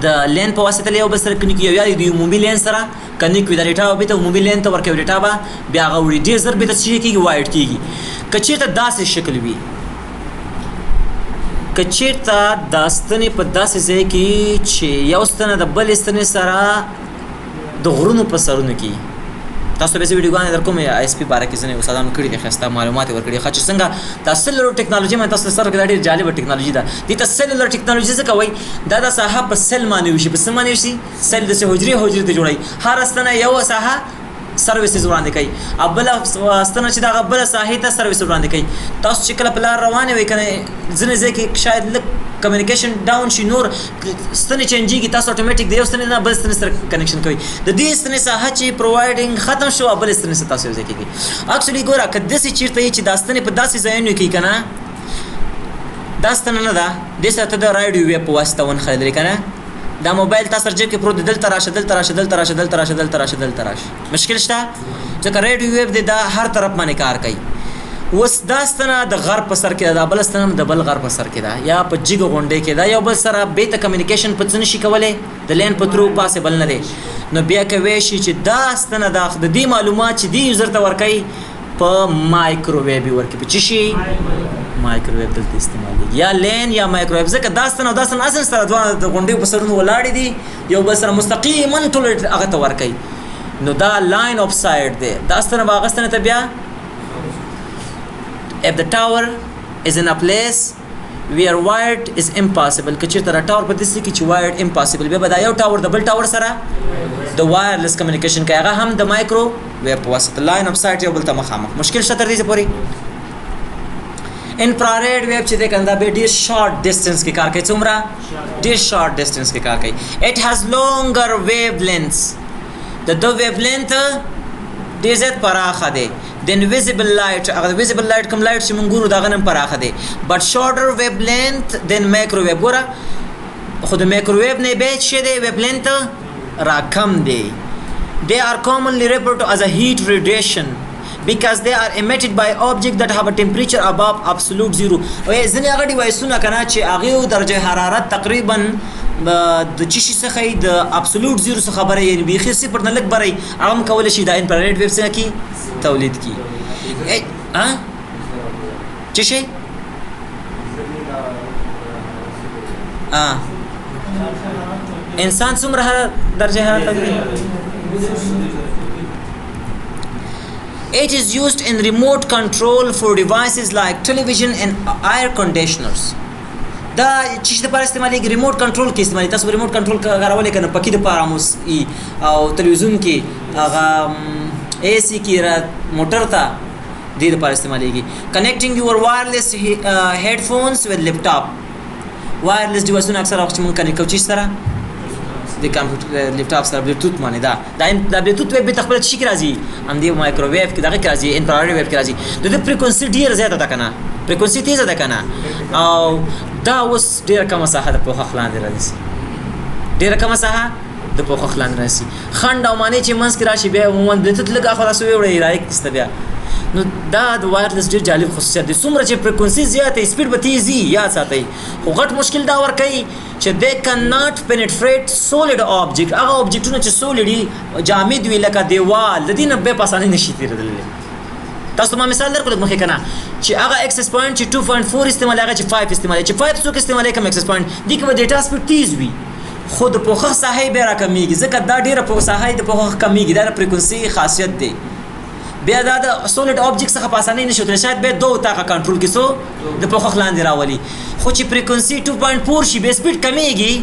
د لین په واسطه یو بل سره کنیک وي یا د عمومي لین سره کنیک وي دا ډېټا به بېرته عمومي لین ته ورکوي ډېټا به بیا هغه وړي ډېر زر بېرته څه کېږي وایډ کېږي که چیرته داسې شکل وي که چیرته دا ستنې په داسې ځای کې چې یو ستنه د بلې ستنې سره د غرونو په سرونو کې تاسو به ویډیوګانې در کوم آی اس پي باره کې ځینې استادانو کړي دي ښایسته معلومات یې ورکړي ښه چې څنګه دا سیلولر ټیکنالوژي باندې تاسو سره کې دا ډېره جالبه ټیکنالوژي ده دې ته سیلولر ټیکنالوژي ځکه وایي دا د ساحه په سیل باندې وشي په څه باندې وشي سیل داسې حجرې ته جوړوي هره ستنه یو ساحه سرویسز وړاندې کوي او بله ستنه چې د هغه بله ساحې ته سرویس وړاندې کوي تاسو چې کله په لار روانې وئ که نه ځینې ځای کې شاید لږ کمیونیکیشن ډاون شي نور ستنې چینجېږي تاسو اټومیټیک د یو ستنې نه بل ستنې سره کنیکشن کوي د دې ستنې ساحه چې پرووایډینګ ختم شو او بلې ستنې سره تاسو یو ځای کېږي اکچولي ګوره که داسې چېرته یي چې دا ستنې په داسې ځایونو کې که نه دا ستنه نه ده دې سره ته د راډیو ویب په واسطه ونښلېدلې که نه دا موبایل تاسو سره جیب کې پروت دی دلته راشه دلته راشه دلته راشه دلته راشه دلته راشه دلته راشه مشکل شته ځکه ریډیو ویب دی دا هر طرف باندې کار کوي اوس دا ستنه د غر په سر کې ده دا بله ستنه هم د بل غر په سر کې ده یا په جګو غونډۍ کې ده یو بل سره بېرته کمیونیکیشن په څه نشي کولی د لین په ترو پاسبل نه دی نو بیا کوی شي چې دا ستنه د دې معلومات چې دې یوزر ته ورکوي په مایکروویو یې ورکوي په څه شي مایکروویو دلته استعمالېږي یا لین یا مایکروویو ځکه دا ستنه او دا ستنه اصل سره دواړه د غونډیو په سرونو ولاړې دي یو بل سره مستقیما ټول هغه ته ورکوي نو دا لاین آف سایډ دی دا ستنه به هغه ستنه ته بیا if the tower is in a place where wired is impossible که چېرته دا ټاور په داسې کې چې wired impossible بیا به دا یو ټاور د بل ټاور سره د وایرلیس کمیونیکیشن کوي هغه هم د مایکرو ویب په واسطه لاین آف سایټ یو بل ته مخامخ مشکل شته تر دې پورې انفراریډ ویب چې دی که دا به ډېر شارټ ډسټنس کې کار کوي څومره ډېر شارټ ډسټنس کې کار کوي اټ هیز لونګر ویو لینث د ده ویو لینث ډېر زیات پراخه دی دین ویزیبل لایټ هغه ویزیبل لایټ کوم لایټ چې مونږ ګورو د هغه نه هم پراخه دی بټ شارټر ویب لینث دین مایکروویو ګوره خو د مایکروویو نه بیا څه دی ویب لینث راکم دی they are commonly referred to as a heat radiation because they are emitted by objects that have a temperature above absolute zero ځینې هغه ډیوایسونه که نه چې هغې درجه حرارت تقریبا د څه شي څخه یې د ابسولوټ زیرو څخه بره یعنې بیخي صفر نه لږ بره یي هغه هم کولی شي دا انفراریډ ویب څنګه کي تولید کي څه شی انسان څومره درجه حرارت It is used in remote control for devices like television and air conditioners. دا چې د پاره استعمالېږي ریموټ کنټرول کې استعمالېږي تاسو ریموټ کنټرول کارولې که نه پکې د پاره مو او تلویزیون کې هغه اے سی کې موټر ته دې دپاره استعمالېږي connecting your wireless headphones with laptop وایرلیس ډیوایسونه اکثره وخت موږ کنیکټ کوو چې سره د کمپیوټر لیپټاپ سره بلوتوث باندې دا بلوتوث ویب به تخپل شي کې راځي هم دی مایکروویو کې دغه کې راځي انفراريډ ویب کې راځي د فریکوئنسي ډیر زیاته ده کنه فریکوئنسي تیزه ده کنه او دا اوس ډیر کم مساحه د پوښښ لاندې راځي ډیر کم مساحه د پوښښ لاندې راځي خند او معنی چې منځ کې راشي بیا عموما بلوتوث لږه خلاص ویوړي راځي کسته بیا نو دا د وایرلیس ډیر جالب خصوصیت دي څومره چې فریکوئنسي زیاته سپیډ به تیزي یا ساتي خو غټ مشکل دا ور کوي چې they cannot penetrate solid object هغه اوبجیکټونه چې solid جامد وي لکه دیوال د دې نه به په اسانۍ نشي تیرېدلی تاسو ما مثال درکړم مخکې کنه چې هغه اکسس پوینټ چې 2.4 استعمال هغه چې 5 استعمال چې 5 څوک استعمال کوم اکسس پوینټ دي کې ډیټا سپیډ تیز وي خود پوښښ ساحه به را کمیږي ځکه دا ډیره په ساحه د پوښښ کمیږي دا فریکوئنسي خاصیت دی بیا دا د سولید اوبجیکټ څخه په اسانۍ نشي ترې شاید به دوه طاقه کنټرول کیسو د پوښښ لاندې راولي خو چې فریکوئنسي 2.4 شي به سپیډ کمیږي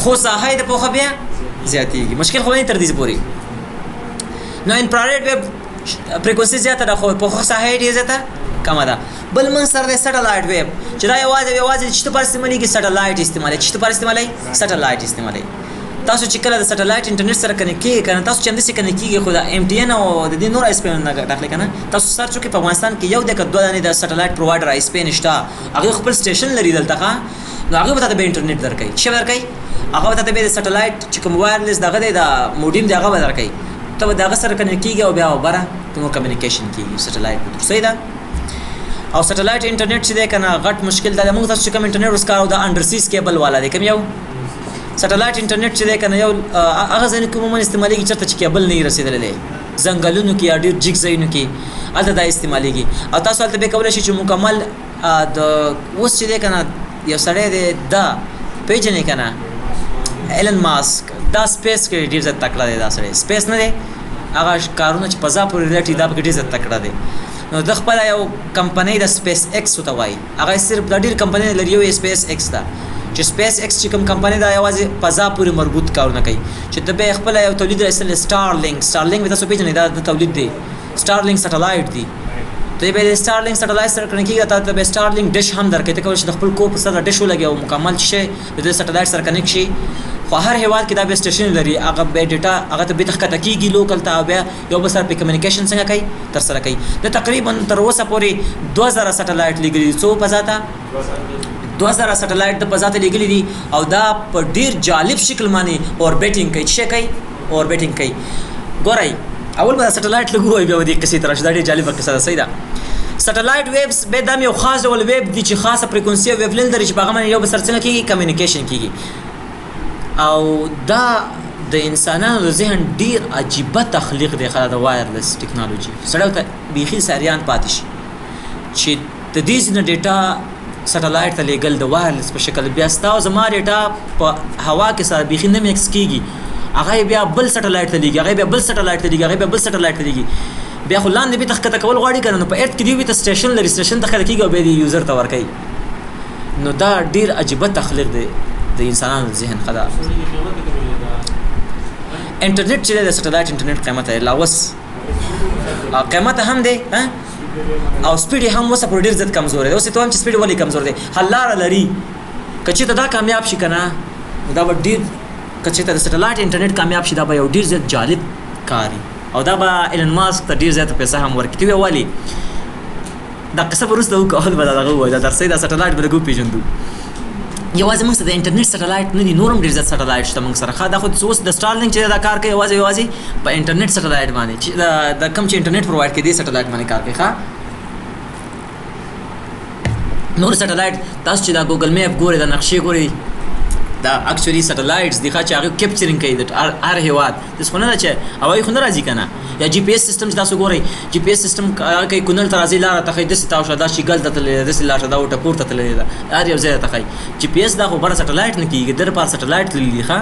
خو ساحه د پوښښ بیا زیاتېږي مشکل خو نه تر دې پورې نو انفراريډ ویب فریکوئنسي زیاته ده خو پوښښ ساحه ډیره زیاته کمه ده بل من سره د سټلایټ ویب چې دا یوازې چې پر استعمالي کې سټلایټ استعمالي چې پر استعمالي سټلایټ استعمالي تاسو چې کله د سټلایټ انټرنیټ سره کنیکټ کیږئ کنه تاسو چې هم داسې کنیکټ کیږئ خو د ایم ټي ان او د دې نور آی سپی نه ټاکلی کنه تاسو سرچ وکړئ په افغانستان کې یو د دوه دانې د سټلایټ پرووایډر آی سپی نشته هغه خپل سټیشن لري دلته نو هغه به ته انټرنیټ درکوي چې درکوي هغه ته به د سټلایټ چې کوم وایرلیس دغه د موډیم دغه به درکوي ته به دغه سره کنیکټ کیږئ او بیا وبره ته کمیونیکیشن کیږي سټلایټ صحیح ده او سټلایټ انټرنیټ چې دی کنه غټ مشکل ده موږ تاسو چې کوم انټرنیټ وسکارو د انډر سیز کیبل والا دی کوم یو سټلایټ انټرنیټ چې دی کنه یو هغه ځای کې عموما استعمالېږي چېرته چې کیبل نه رسېدلی ځنګلونو کې یا ډېر جګ ځایونو کې هلته دا استعمالېږي او تاسو هلته بیا کولی شئ چې مکمل د اوس چې دی کنه یو سړی دی دا پیژنې کنه ایلن ماسک دا سپیس کې ډېر زیات تکړه دی دا سړی سپیس نه دی هغه کارونه چې فضا پورې ریلیټ دا پکې ډېر زیات تکړه دی نو د خپل یو کمپنۍ د سپیس ایکس ورته وایي هغه صرف دا ډېر کمپنۍ لري یو سپیس ایکس ده چې سپیس ایکس چې کوم کمپنۍ دا یوازې فضا پورې مربوط کارونه کوي چې د به خپل یو تولید رسل سټارلینک تاسو پیژنئ دا د تولید دی سټارلینک سټلایټ دی ته به سټارلینک سټلایټ سره کنیکټ کیږي ته به سټارلینک ډش هم درکې ته کولی شئ د خپل کور په سر ډش ولګي او مکمل شي د سټلایټ سره کنیکټ شي خو هر هیواد کې دا به سټیشن لري هغه به ډیټا هغه ته به تخکته کیږي لوکل ته بیا یو بل سره په کمیونیکیشن څنګه کوي تر سره کوي د تقریبا تر اوسه پورې 2000 سټلایټ لګري څو پزاته 2000 سټلایټ د پزاته لګلي دي او دا په ډیر جالب شکل باندې اوربیټینګ کوي چې کوي اوربیټینګ کوي ګورئ اول به سټلایټ لګوي بیا د کسي تر شته ډیر جالب کیسه ده صحیح ده سټلایټ ویبس به د یو خاص ډول ویب دي چې خاصه فریکوئنسي ویب لین لري چې په هغه باندې یو بل سره څنګه کیږي کمیونیکیشن کیږي او دا د انسانانو د ذهن ډیر عجیبه تخلیق دی خلک د وایرلیس ټیکنالوژي سره ته بیخي ساریان پاتې شي چې د دې ځینې ډیټا سټلایټ ته لیږل د وایرلیس په شکل بیا ستا او زما ډیټا په هوا کې سره بیخي نه میکس کیږي هغه بیا بل سټلایټ ته لیږي هغه بیا بل سټلایټ ته لیږي هغه بیا بل سټلایټ ته لیږي بیا خو لاندې به تخکته کول غواړي کنه نو په ارت کې دی وي ته سټیشن لري سټیشن ته خلک کیږي او به دی یوزر ته ورکوي نو دا ډیر عجیبه تخلیق دی د انسانانو ذهن خدا انټرنیټ چې د سټلایټ انټرنیټ قیمت یې لاوس قیمت هم دی او سپیډ هم وسه پر ډیر زیات کمزور دی اوس ته هم چې سپیډ ولی کمزور دی حلاره لري کچې ته دا کامیاب شي کنه دا به ډیر کچې ته د سټلایټ انټرنیټ کامیاب شي دا به یو ډیر زیات جالب کاری او دا به ایلن ماسک ته ډیر زیات پیسې هم ورکړي وی والی دا قصه ورسته وکول به دا غوښه دا درسې دا سټلایټ به ګو پیژندو یوازې موږ د انټرنیټ سټلایټ نه دي نورم ډیر زیات سټلایټ شته موږ سره دا خو اوس د سټارلینک چې دا کار کوي یوازې په انټرنیټ سټلایټ باندې چې د کم چې انټرنیټ پرووایډ کوي د سټلایټ باندې کار کوي نور سټلایټ تاسو چې دا ګوګل میپ ګوري دا نقشې ګوري دا اکچولی سټلایټس دی چې هغه کیپچرینګ کوي د هر هیواد د څونه نه چې هوایي خو نه راځي کنه یا جی پی ایس سیستم تاسو ګورئ جی پی ایس سیستم کوي کونل ته راځي لاره ته د ستاو شدا شي ګل ته د لاره دا وټه پورته تللی دا هر یو ځای ته کوي جی پی ایس دا خو بر سټلایټ نه کیږي در پر سټلایټ للی ښه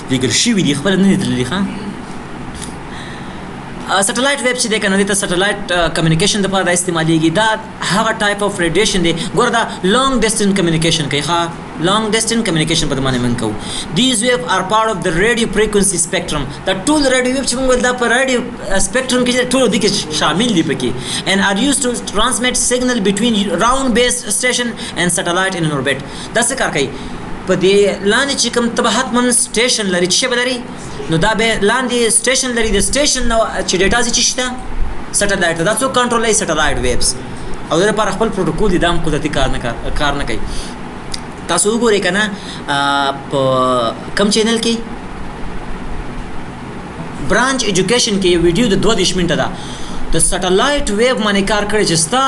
دیګل شي وی دی خپل نه دی للی ښه سټلایټ ویب چې دی کنه د سټلایټ کمیونیکیشن د لپاره استعمالېږي دا هغه ټایپ اف ریډیشن دی ګوره دا لانګ ډیسټنس کمیونیکیشن کوي ښه لانګ ډیسټنس کمیونیکیشن په باندې موږ کوو دیز ویو ار پارت اف د ریډیو فریکوینسي سپیکټرم دا ټول ریډیو ویب چې موږ دا په ریډیو سپیکټرم کې ټول دي کې شامل دي پکې and are used to transmit signal between ground based station and satellite in orbit دا څه کار کوي په دې لاندې چې کوم تبعات من سټیشن لري چې به لري نو دا به لاندې سټیشن لري د سټیشن نو چې ډیټا چې شته سټلایټ دا څو کنټرولای سټلایټ ویبس او د لپاره خپل پروتوکول دي دام قدرتي کار نه کوي تاسو وګورئ کنه په کم چینل کې برانچ ایجوکیشن کې یو ویډیو د 22 منټه ده د سټلایټ ویب باندې کار کړی چې ستا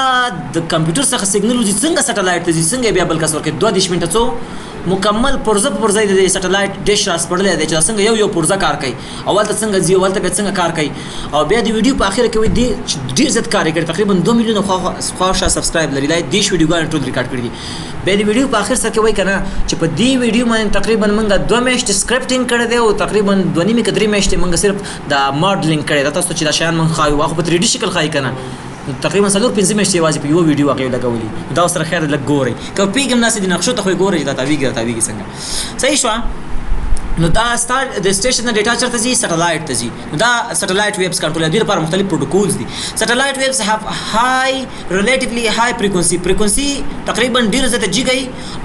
د کمپیوټر څخه سیګنل وځي څنګه سټلایټ ته ځي څنګه بیا بل کس ورکړي 22 منټه څو مکمل پرزه په پرزه د سټلایټ ډیش راسپړلې دی چې څنګه یو پرزه کار کوي اول ته څنګه ځي اول ته به څنګه کار کوي او بیا د ویډیو په اخر کې وي ډیر زیات کار کوي تقریبا 2 میلیون خواشه سبسکرایب لري لای دیش ویډیوګان ټول ریکارډ کړی دي بیا د ویډیو په اخر سره کې وای کنه چې په دې ویډیو باندې تقریبا موږ 2 میاشتې سکرپټینګ کړی دی او تقریبا 2 نیمه 3 میاشتې موږ صرف د ماډلینګ کړی دا تاسو چې دا شیان موږ خایو واخو په 3D شکل خای کنه تقریبا 4-5 میاشتې واځي په یو ویډیو هغه لګولي دا سره خیر لګ ګوري که پیګم ناس دي نقشو ته خو ګوري دا تاویږي څنګه صحیح شو نو دا ستارت د سټیشن د ډیټا چرته ځي سټلایټ ته ځي دا سټلایټ ویبس کنټرول دي لپاره مختلف پروتوکولز دي سټلایټ ویبس هاف هاي ریلیټیولی هاي فریکوئنسي تقریبا ډیر زیاته جګي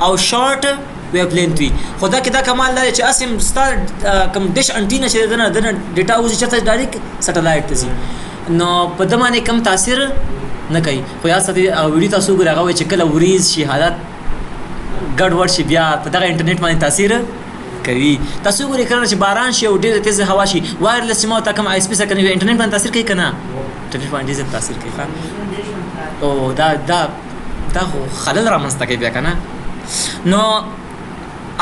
او شارټ ویب لینث وي خو دا کې دا کمال لري چې اسیم ستار کم ډیش انټینا چې دنه ډیټا وځي چرته ډایرکټ سټلایټ ته ځي نو په دمانه کم تاثیر نه کوي خو یا ستاسو ویډیو تاسو ګورئ هغه چې کله وریز شي حالت ګډوډ شي بیا په دغه انټرنیټ باندې تاثیر کوي تاسو ګورئ کله چې باران شي او ډېر تیز هوا شي وایرلس سیمه تا کوم آی اس پی سره کني انټرنیټ باندې تاثیر کوي کنه انټرنیټ باندې ډېر تاثیر کوي او دا خلل رامنځته کوي بیا کنه نو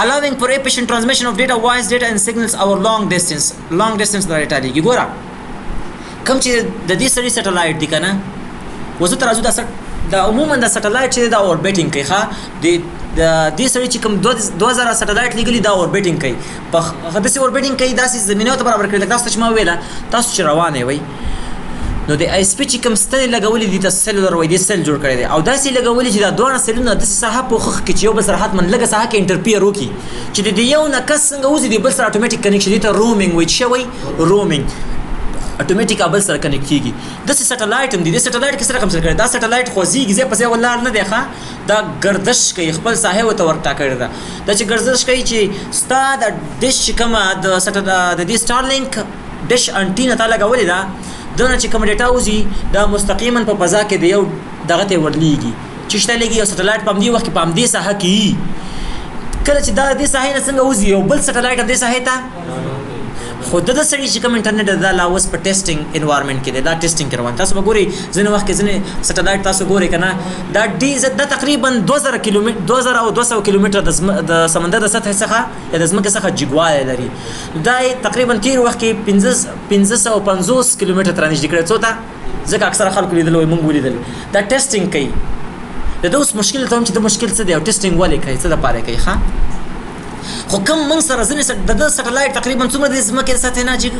allowing for efficient transmission of data voice data and signals over long distance data دی ګوره کوم چې د دې سړي سټلایټ دی کنه وزو تر ازو د عموما د سټلایټ چې دا اوربیټینګ کوي ښه د دې سړي چې کوم 2000 سټلایټ لګلی دا اوربیټینګ کوي په هغه داسې اوربیټینګ کوي داسې زمینه ته برابر کړی تاسو چې ما ویله تاسو چې روانه وي نو د آی اس پی چې کوم ستنې لګولې دي د سیلولر وای د سیل جوړ کړی دی او داسې لګولې چې دا دوه سیلونه د ساحه په خوخ کې چې یو بل سره حتمن لګه ساحه کې انټرپیر وکي چې د یو نه کس څنګه وځي د بل سره اتوماتیک کنیکشن دي ته رومینګ وای چې وای رومینګ اتوماتیک ابل سره کنیکټ کیږي د سټلایټ هم دي د سټلایټ کې سره کوم څه کړی دا سټلایټ خوځيږي ځکه پسې ولار نه دی ښه دا گردش کوي خپل ساحه وته ورټا کړی دا چې گردش کوي چې ستا د ډیش کومه د دې سټارلینک ډیش انټینا ته لګولې ده دونه چې کوم ډیټا وځي دا مستقیما په فضا کې دی یو دغه ته ورلېږي چې شته لګي یو سټلایټ په دې وخت کې په دې ساحه کې کله چې دا دې ساحه نه څنګه وځي یو بل سټلایټ دې ساحه ته خو د سړي چې کوم انټرنیټ دا لاوس په ټیسټینګ انوایرنمنت کې دا ټیسټینګ کوي تاسو وګورئ ځنه وخت کې ځنه سټلایټ تاسو ګورئ کنه دا ډي زد تقریبا 2000 کیلومتر 2000 او 200 کیلومتر د سمندر د سطح څخه یا د ځمکې څخه جګوالی لري دا تقریبا تیر وخت کې 1550 کیلومتر تر نږدې کړی څو ته ځکه اکثره خلکو لیدل وي موږ ولیدل دا ټیسټینګ کوي دا اوس مشکل ته هم چې د مشکل څه دی او ټیسټینګ ولې کوي څه د پاره کوي ښه خو کوم من سره ځنې د سټلایټ تقریبا څومره د ځمکې سطح نه جګ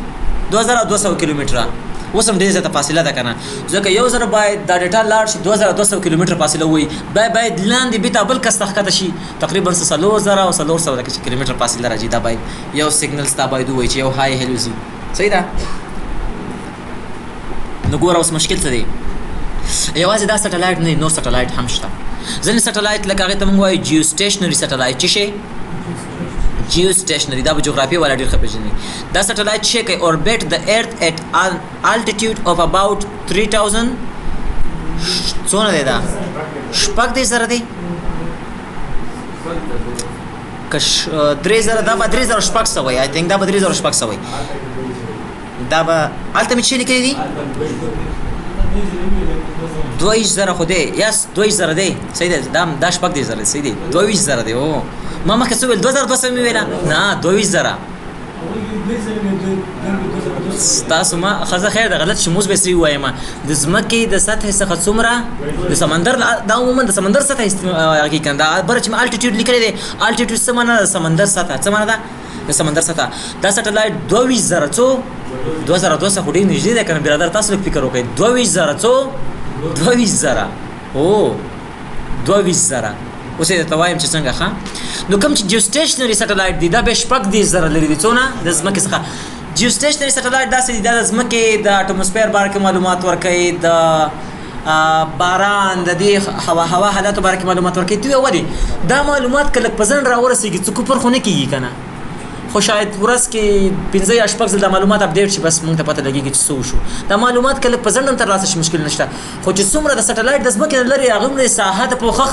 2200 کیلومتر اوس هم ډېره زیاته فاصله ده کنه ځکه یو ځل باید دا ډیټا لاړ شي 2200 کیلومتر فاصله وي باید لاندې بیت بل کس تخته شي تقریبا 3000 او 300 کیلومتر فاصله راځي دا باید یو سیګنل ستا باید وي چې یو هاي هلوزي صحیح ده نو ګوره اوس مشکل څه دی یوازې دا سټلایټ نه نو سټلایټ هم شته ځینې سټلایټ لکه هغه ته موږ وایو جیو سټیشنري سټلایټ چې شي جیو سټیشنري دا په جغرافیه ولا ډیر خپېژنې دا سټلایټ چې کوي اوربیټ د ارث at an altitude of about 3000 څونه دی دا شپږ دی سره دی کش 3000 دا به 3000 شپږ سوی I think دا به 3000 شپږ سوی دا به الته مې چې لیکلي دي 2000 خو دی یس 2000 دی صحیح دی دا شپږ دی زره صحیح دی 2000 دی او ما مخکې څه ویل 2200 مې ویله نه 2000 تاسو ما خزه خیر د غلط شموس به سری وایم د ځمکې د سطح څخه څومره د سمندر دا عموما د سمندر سطح هغه کنده برچ ما الټیټیوډ لیکل دی الټیټیوډ څه معنی د سمندر سطح څه معنی دا د سمندر سطح دا سټلایټ 2000 څو 2200 خو ډېر نږدې دی که نه برادر تاسو لږ فکر وکړئ 22000 څو 22000 او 22000 اوس یې درته وایم چې څنګه ښه نو کوم چې جیو سټیشنري سټلایټ دي دا به 30 لري دي څونه د ځمکې څخه جیو سټیشنري سټلایټ داسې دي دا د ځمکې د اټموسفیر باره کې معلومات ورکوي د باران د دې هوا حالاتو باره کې معلومات ورکوي دوی ولې دا معلومات که لږ په ځنډ راورسېږي څه کوپر خو نه کېږي که نه خو شاید ورځ کې 15 یا 6 ځله دا معلومات اپډیټ شي بس موږ ته پته لګېږي چې څه وشو دا معلومات که لږ په ځنډ هم ترلاسه شي مشکل نشته خو چې څومره د سټلایټ د ځمکې نه لرې هغومره یې ساحه د پوښښ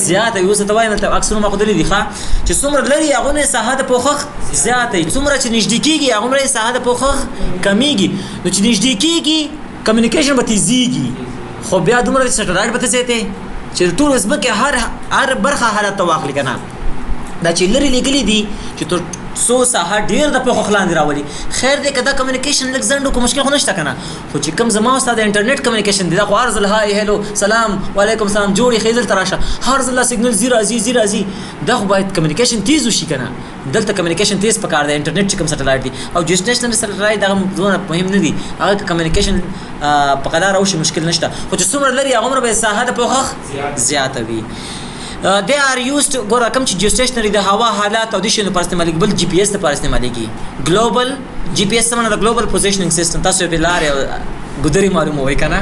زیاته وي اوس درته وایم دلته عکسونه ما ښودلي دي ښه چې څومره لرې هغومره یې ساحه د پوښښ زیاته وي څومره چې نږدې کېږي هغومره یې ساحه د پوښښ کمیږي نو چې نږدې کېږي کمیونیکیشن به تیزیږي خو بیا دومره د سټلایټ به ته زیاتې چې د ټولو ځمکې هر برخه حالت ته واخلي که نه دا چې لرې لېږلي دي چې تر څو ساحه ډېر د پوښښ لاندې راولي خیر دی که دا کمیونیکیشن لږ ځنډ وکړو مشکل خو نشته که نه خو چې کوم زما او ستا د انټرنیټ کمیونیکیشن دی دا خو هر ځل های هیلو سلام وعلیکم سلام جوړې ښې دلته راشه هر ځل سیګنل ځي راځي دا خو باید کمیونیکیشن تیز وشي که نه دلته کمیونیکیشن تیز پکار دی انټرنیټ چې کوم سټلایټ دی او جیو سټیشنري سټلایټ دغه دونه مهم نه دي هغه که کمیونیکیشن په قدار وشي مشکل نشته خو چې څومره لرې هغومره به یې ساحه د پوښښ زیاته وي they are used ګوره کوم چې جیو سټیشنري د هوا حالات او د شیانو لپاره استعمالېږي بل جی پی ایس لپاره استعمالېږي ګلوبل جی پی ایس څه معنی د ګلوبل پوزیشنینګ سیسټم تاسو یې بې لارې ګودرې معلوموئ که نه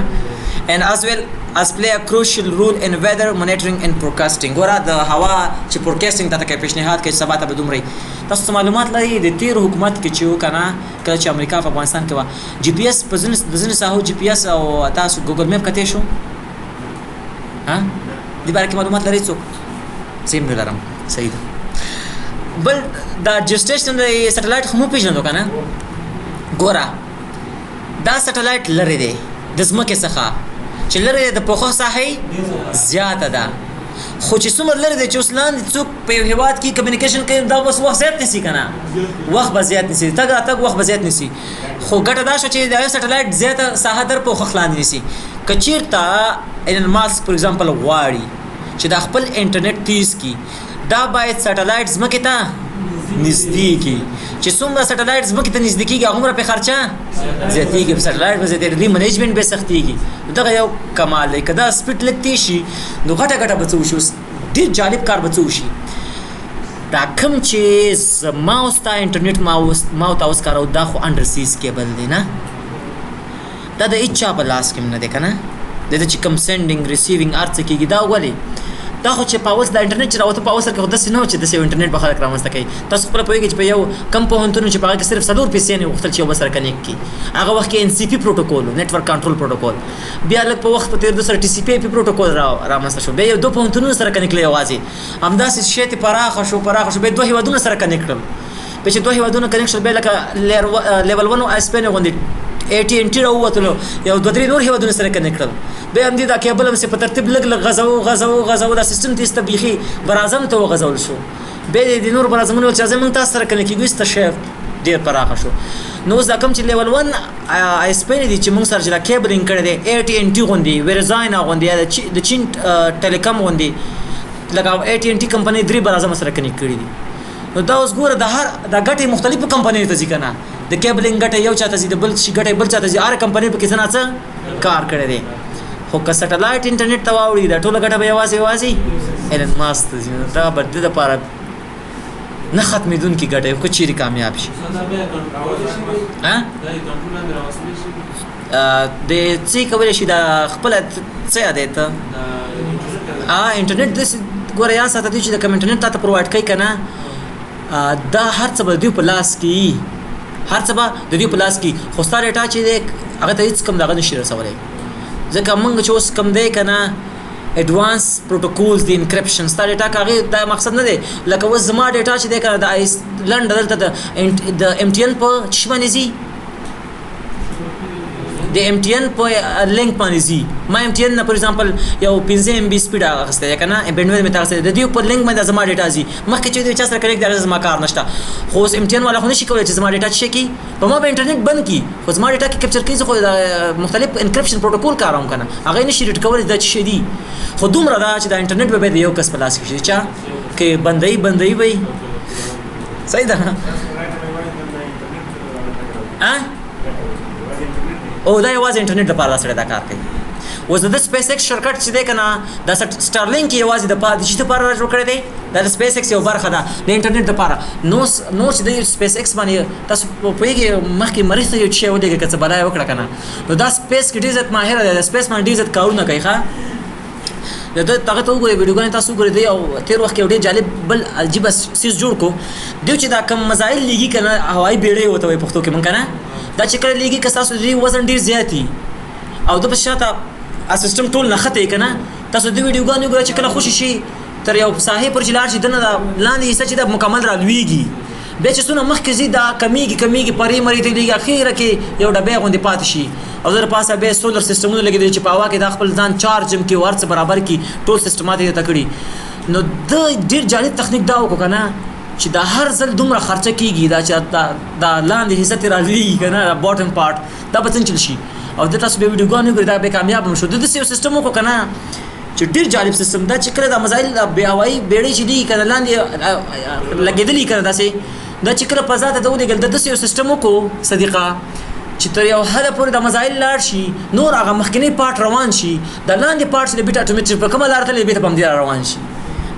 and as well as play a crucial role in weather monitoring and forecasting ګوره د هوا چې فورکاسټینګ تاته کوي پیشنهاد کوي سبا ته به دومره تاسو څه معلومات لرئ د تېر حکومت کې چې و که نه کله چې امریکا په افغانستان کې وه جی پی ایس په ځینې ساحو جی پی ایس او تاسو ګوګل میپ کتی شو دې باره کې معلومات لرئ څوک زه نه لرم صحیح ده بل دا جیو سټیشنري سټلایټ خو مو پېژنو که نه ګوره دا سټلایټ لرې دی د ځمکې څخه چې لرې دی د پوښښ ساحه زیاته ده خو چې څومره لرې دی چې اوس لاندې څوک په یو هېواد کې کمیونیکیشن کوي دا اوس وخت زیات نیسي که نه وخت به زیات نیسي تګ راتګ وخت به زیات نیسي خو ګټه دا شوه چې د یو سټلایټ زیاته ساحه در پوښښ لاندې نیسي که چېرته ایلن ماسک فور ایگزامپل غواړي چې دا خپل انټرنیټ تیز کی دا باید سټلایټ ځمکې ته نږدې کی چې څومره سټلایټ ځمکې ته نږدې کېږي هغومره پرې خرچه زیاتېږي په سټلایټ به زیاتېږي دې منیجمنټ به سختېږي دغه یو کمال دی که دا سپیډ لږ تېز شي نو غټه به څه وشي اوس ډېر جالب کار به څه وشي دا کوم چې زما او ستا انټرنیټ ما او تا اوس کاروو دا خو انډر سیز کیبل دی نه دا د هېچا په لاس کې هم نه دی که نه د چې کوم سینډینګ ریسیوینګ هر څه کېږي دا ولې دا خو چې په اوس د انټرنیټ چې راوته په اوسر کې خو داسې نه و چې داسې یو انټرنیټ به خلک رامنځته کوي تاسو خپله پوهېږئ چې په یو کم پوهنتون چې په هغه کې صرف 4 پیسې نه غوښتل چې یو بل سره کنیکټ کړي هغه وخت کې ان سی پي پروټوکول و نیټورک کنټرول پروټوکول بیا لږ په وخت په تېرېدو سره ټي سی پي پروټوکول رامنځته شو بیا یو 2 پوهنتونونو سره کنیکټ کړل یوازې همداسې شی ته پراخه شو بیا 2 هېوادونه سره کنیکټ کړل بیا چې 2 هېوادونه کنیکټ شول بیا لکه لیول 1 او اسپین غوندې AT&T راووتلو یو 2-3 نور هېوادونه سره کنیکټ کړل بیا همدې دا کیبل همسې په ترتیب لږ غځوو دا سیسټم ته ایسته بیخي برازم ته وغځول شو بیا د نورو برازمونو ویل چې راځئ موږ تاسو سره کنیکټ کېږو ایسته شی ډېر پراخه شو نو اوس دا کوم چې لیول 1 اسپین دي چې موږ سره چې دا کیبلینګ کړی دی AT&T غوندې ویرزاین غوندې یا د چین ټیلیکم غوندې لکه AT&T کمپنۍ 3 برازم سره کنیکټ کړي دي نو دا اوس ګوره دا ګټې مختلفو کمپنیو ته ځي که نه د کیبلینګ ګټه یو چاته ځي د بل شي ګټه بل چاته ځي هر کمپنۍ پکې څه نه څه کار کړی دی خو که سټلایټ انټرنیټ ته واوړي دا ټوله ګټه به یوازې ایلن ماسک ته ځي دا به د دپاره نه ختمېدونکې ګټه که چیرې کامیاب شي د څه کولی شي دا خپله څه یادی ته انټرنیټ داسې ګوره یاد ساته دوی چې د کوم انټرنیټ تا ته پرووایډ کوي که نه دا هر څه به د دوی په لاس کې وي هر څه به د دوی په لاس کې خو ستا ډیټا چې دی هغه ته هېڅ کم دغه نشي رسولی ځکه موږ چې اوس کم دی که نه ایډوانس پروټوکولز د انکرپشن ستا ډیټا که هغې دا مقصد نه دی لکه اوس زما ډیټا چې دی که نه د آیسلنډ دلته د MTN په څه باندې ځي د MTN په لینک باندې ځي ما MTN نه فور ایگزامپل یو 15 MB سپیډ اخیستی دی که نه بینډویډ مې ته اخیستی د دوی په لینک باندې زما ډیټا ځي مخکې چې دوی چا سره کنیکټ دی هغه زما کار نشته خو اوس MTN والا خو نشي کولی چې زما ډیټا څه شي کړي په ما به انټرنیټ بند کړي خو زما ډیټا کې کیپچر کوي زه خو د مختلف انکرپشن پروټوکول کاروم که نه هغه یې نشي ریډ کولی دا څه شی دي خو دومره ده چې دا انټرنیټ به باید د یو کس په لاس کې شي چا کې بندوي به یې صحیح ده او دا یوازې انټرنیټ لپاره سره دا کار کوي. اوس د سپیس ایکس شرکت چې دی کنه دا سټارلینک یوازې د پاتې لپاره جوړ کړی دی. دا د سپیس ایکس یو برخه ده د انټرنیټ لپاره. نو چې د سپیس ایکس باندې تاسو پوهیږئ مخکې مریخ ته یو شی ولېږه که څه بلای وکړه کنه نو دا سپیس کې ډېر زیات ماهر دی. د سپیس باندې ډېر زیات کارونه کوي. ښه د هغه ته وګورئ ویډیوګانې تاسو وګورئ دی او تېر وخت کې یو ډېر جالب بل عجیبه څیز جوړ کړو دوی چې دا کم مزایل لیږي که نه هوایي بیړۍ ورته وایي پښتو کې مونږ که نه دا چې کله لیږي که ستاسو د دوی وزن ډېر زیات وي او د په شاته سیستم ټول نښتی که نه تاسو د ویډیوګانې وګورئ چې کله خوشي شي تر یو ساحې پورې چې لاړ شي دننه لاندې حصه چې دا مکمل رالویږي بیا چې څونه مخکې ځي دا کمیږي پرې مرې ته لږ اخیره کې یو ډبی غوندې پاتې شي او زه د پاسه بیا سولر سیسټمونه لګېدلي چې په هوا کې دا خپل ځان چارج هم کړي او هر څه برابر کړي ټول سیسټمات یې ته کړي. نو د ډېر جالب تخنیک دا وکړو که نه چې دا هر ځل دومره خرچه کېږي دا چې دا لاندې حصه ترې رالویږي که نه باټم پارټ دا به څنګه چل شي او د تاسو بیا ویډیوګانې وګورئ دا بیا کامیاب هم شو. د داسې یو سیسټم وکړو که نه چې ډېر جالب سیستم دا چې کله دا مزایل بې هوایي بیړۍ چې دي که نه لاندې لګېدلي که نه داسې دا چې کله فضا ته ولېږل د داسې یو سیسټم وکړو صدیقه چې تر یو حده پورې د مزایل لاړ شي نور هغه مخکینی پارټ روان شي د لاندې پارټ چې د بیټ اټومیټر په کومه لار تللی بېرته په همدې روان شي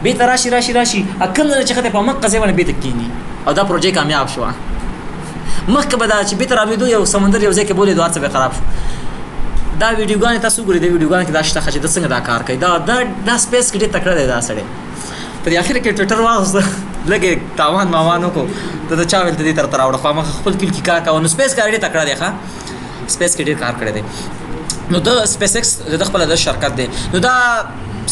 بېرته راشي کوم ځای چې ښه دی په همغه ځای باندې بېرته کښېني او دا پروژه کامیاب شوه. مخکې به دا چې بېرته رالوېدو یو سمندر یو ځای کې بولېدو هر څه به خراب شو. دا ویډیوګانې تاسو وګورئ د ویډیوګانو کې دا شته چې د څنګه دا کار کوي دا سپیس کې ډېر تکړه دی دا سړی. په دې اخر کې ټویټر واغوسته لږ تاوان ماوان وکړو د چا ویل ته دې تر راوړه خو هغه خپل کلي کې کار کوه نو سپیس کار ډېر تکړه دی. ښه سپیس کې ډېر کار کړی دی. نو د سپیس ایکس د خپله د شرکت دی نو دا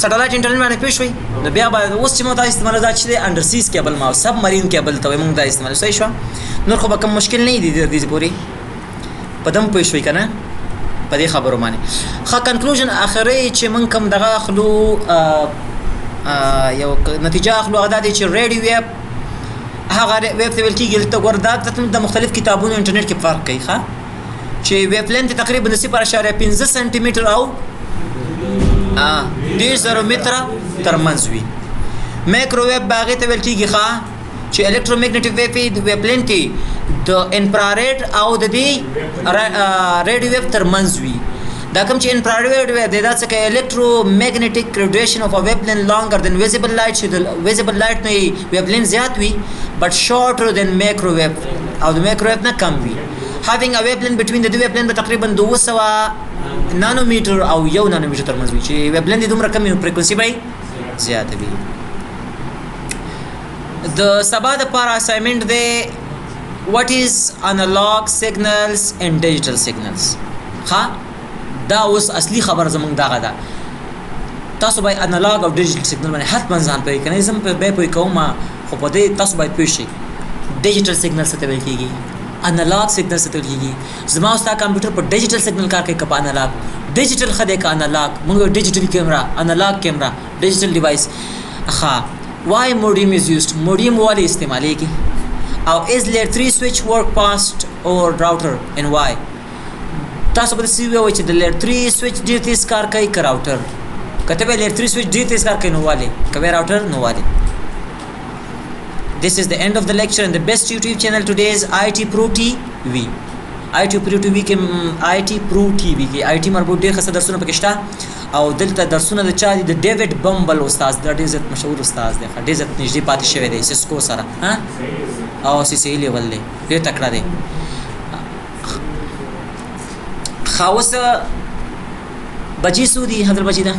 سټلایټ انټرنیټ باندې پوه شوئ نو بیا به اوس چې مو دا استعمالو دا چې دی انډر سیز کیبل ما سب مرین کیبل ته وایي مونږ دا استعمالو صحیح شوه. نور خو به کوم مشکل نه دی د دې پورې په دم پوه شوئ که نه په دې خبرو باندې. ښه کنکلوژن اخري چې مونږ کوم دغه اخلو یو نتیجه اخلو هغه دا دی چې ریډیو ویب هغه ویب ته ویل کېږي دلته ګوره دا د مختلف کتابونو انټرنیټ کې فرق کوي. ښه چې ویب لینت تقریبا د 0.5 سانتي متر او 10 متره ترمنځ وي. مایکروویب به هغې ته ویل کېږي ښه چې الکترومیګنیټیک ویب د ویب لینت د انفراریډ او د دې ریډیو ویب ترمنځ وي. دا کوم چې انفراریډ ویب دی دا څه کوي الکترومیګنیټیک ریډیشن اف ا ویب لینت لانګر دین ویزیبل لایټ چې د ویزیبل لایټ نه ویب لینت زیات وي بټ شارټر دین مایکروویب او د مایکروویب نه کم وي. having a wavelength between the two wavelength به تقریبا 200 نانومیټر او 1 نانومیټر ترمنځ وي چې wavelength دومره کم وي فریکونسي به زیاته وي. د سبا د لپاره اسایمنټ دی what is analog signals and digital signals. ها دا اوس اصلي خبر زمونږ دغه ده تاسو باید انالاګ او ډیجیټل سیګنل باندې حتما ځان پوهې کنه زم په به پوهې کوم خو په دې تاسو باید پوه شئ ډیجیټل سیګنل څه ته ویل کېږي انالاګ سیګنل څه ته ویل کېږي. زما او ستا کمپیوټر په ډیجیټل سیګنل کار کوي که په انالاګ ډیجیټل ښه دی که انالاګ موږ ډیجیټل کیمرا انالاګ کیمرا ډیجیټل ډیوایس. ښه why modium is used modium ولې استعمالیږي او is layer 3 switch work past or router and why. تاسو به سی وی چې د لیر 3 سوئچ ډیر تیز کار کوي که راوټر کته به لیر 3 سوئچ ډیر تیز کار کوي نو والے کوي راوټر نو والے. This is the end of the lecture and the best YouTube channel today is IT Pro TV. IT Pro TV کې IT Pro TV کې IT مربوط ډیر ښه درسونه پکې شته او دلته درسونه د چا دي د ډیوډ بمبل استاد د ډیر عزت مشهور استاد دی ډیر عزت نږدې پاتې شوی دی سیسکو سره ها او سی لیول دی ډیر تکړه دی. خاوس بجی سودی حضرت بجی ده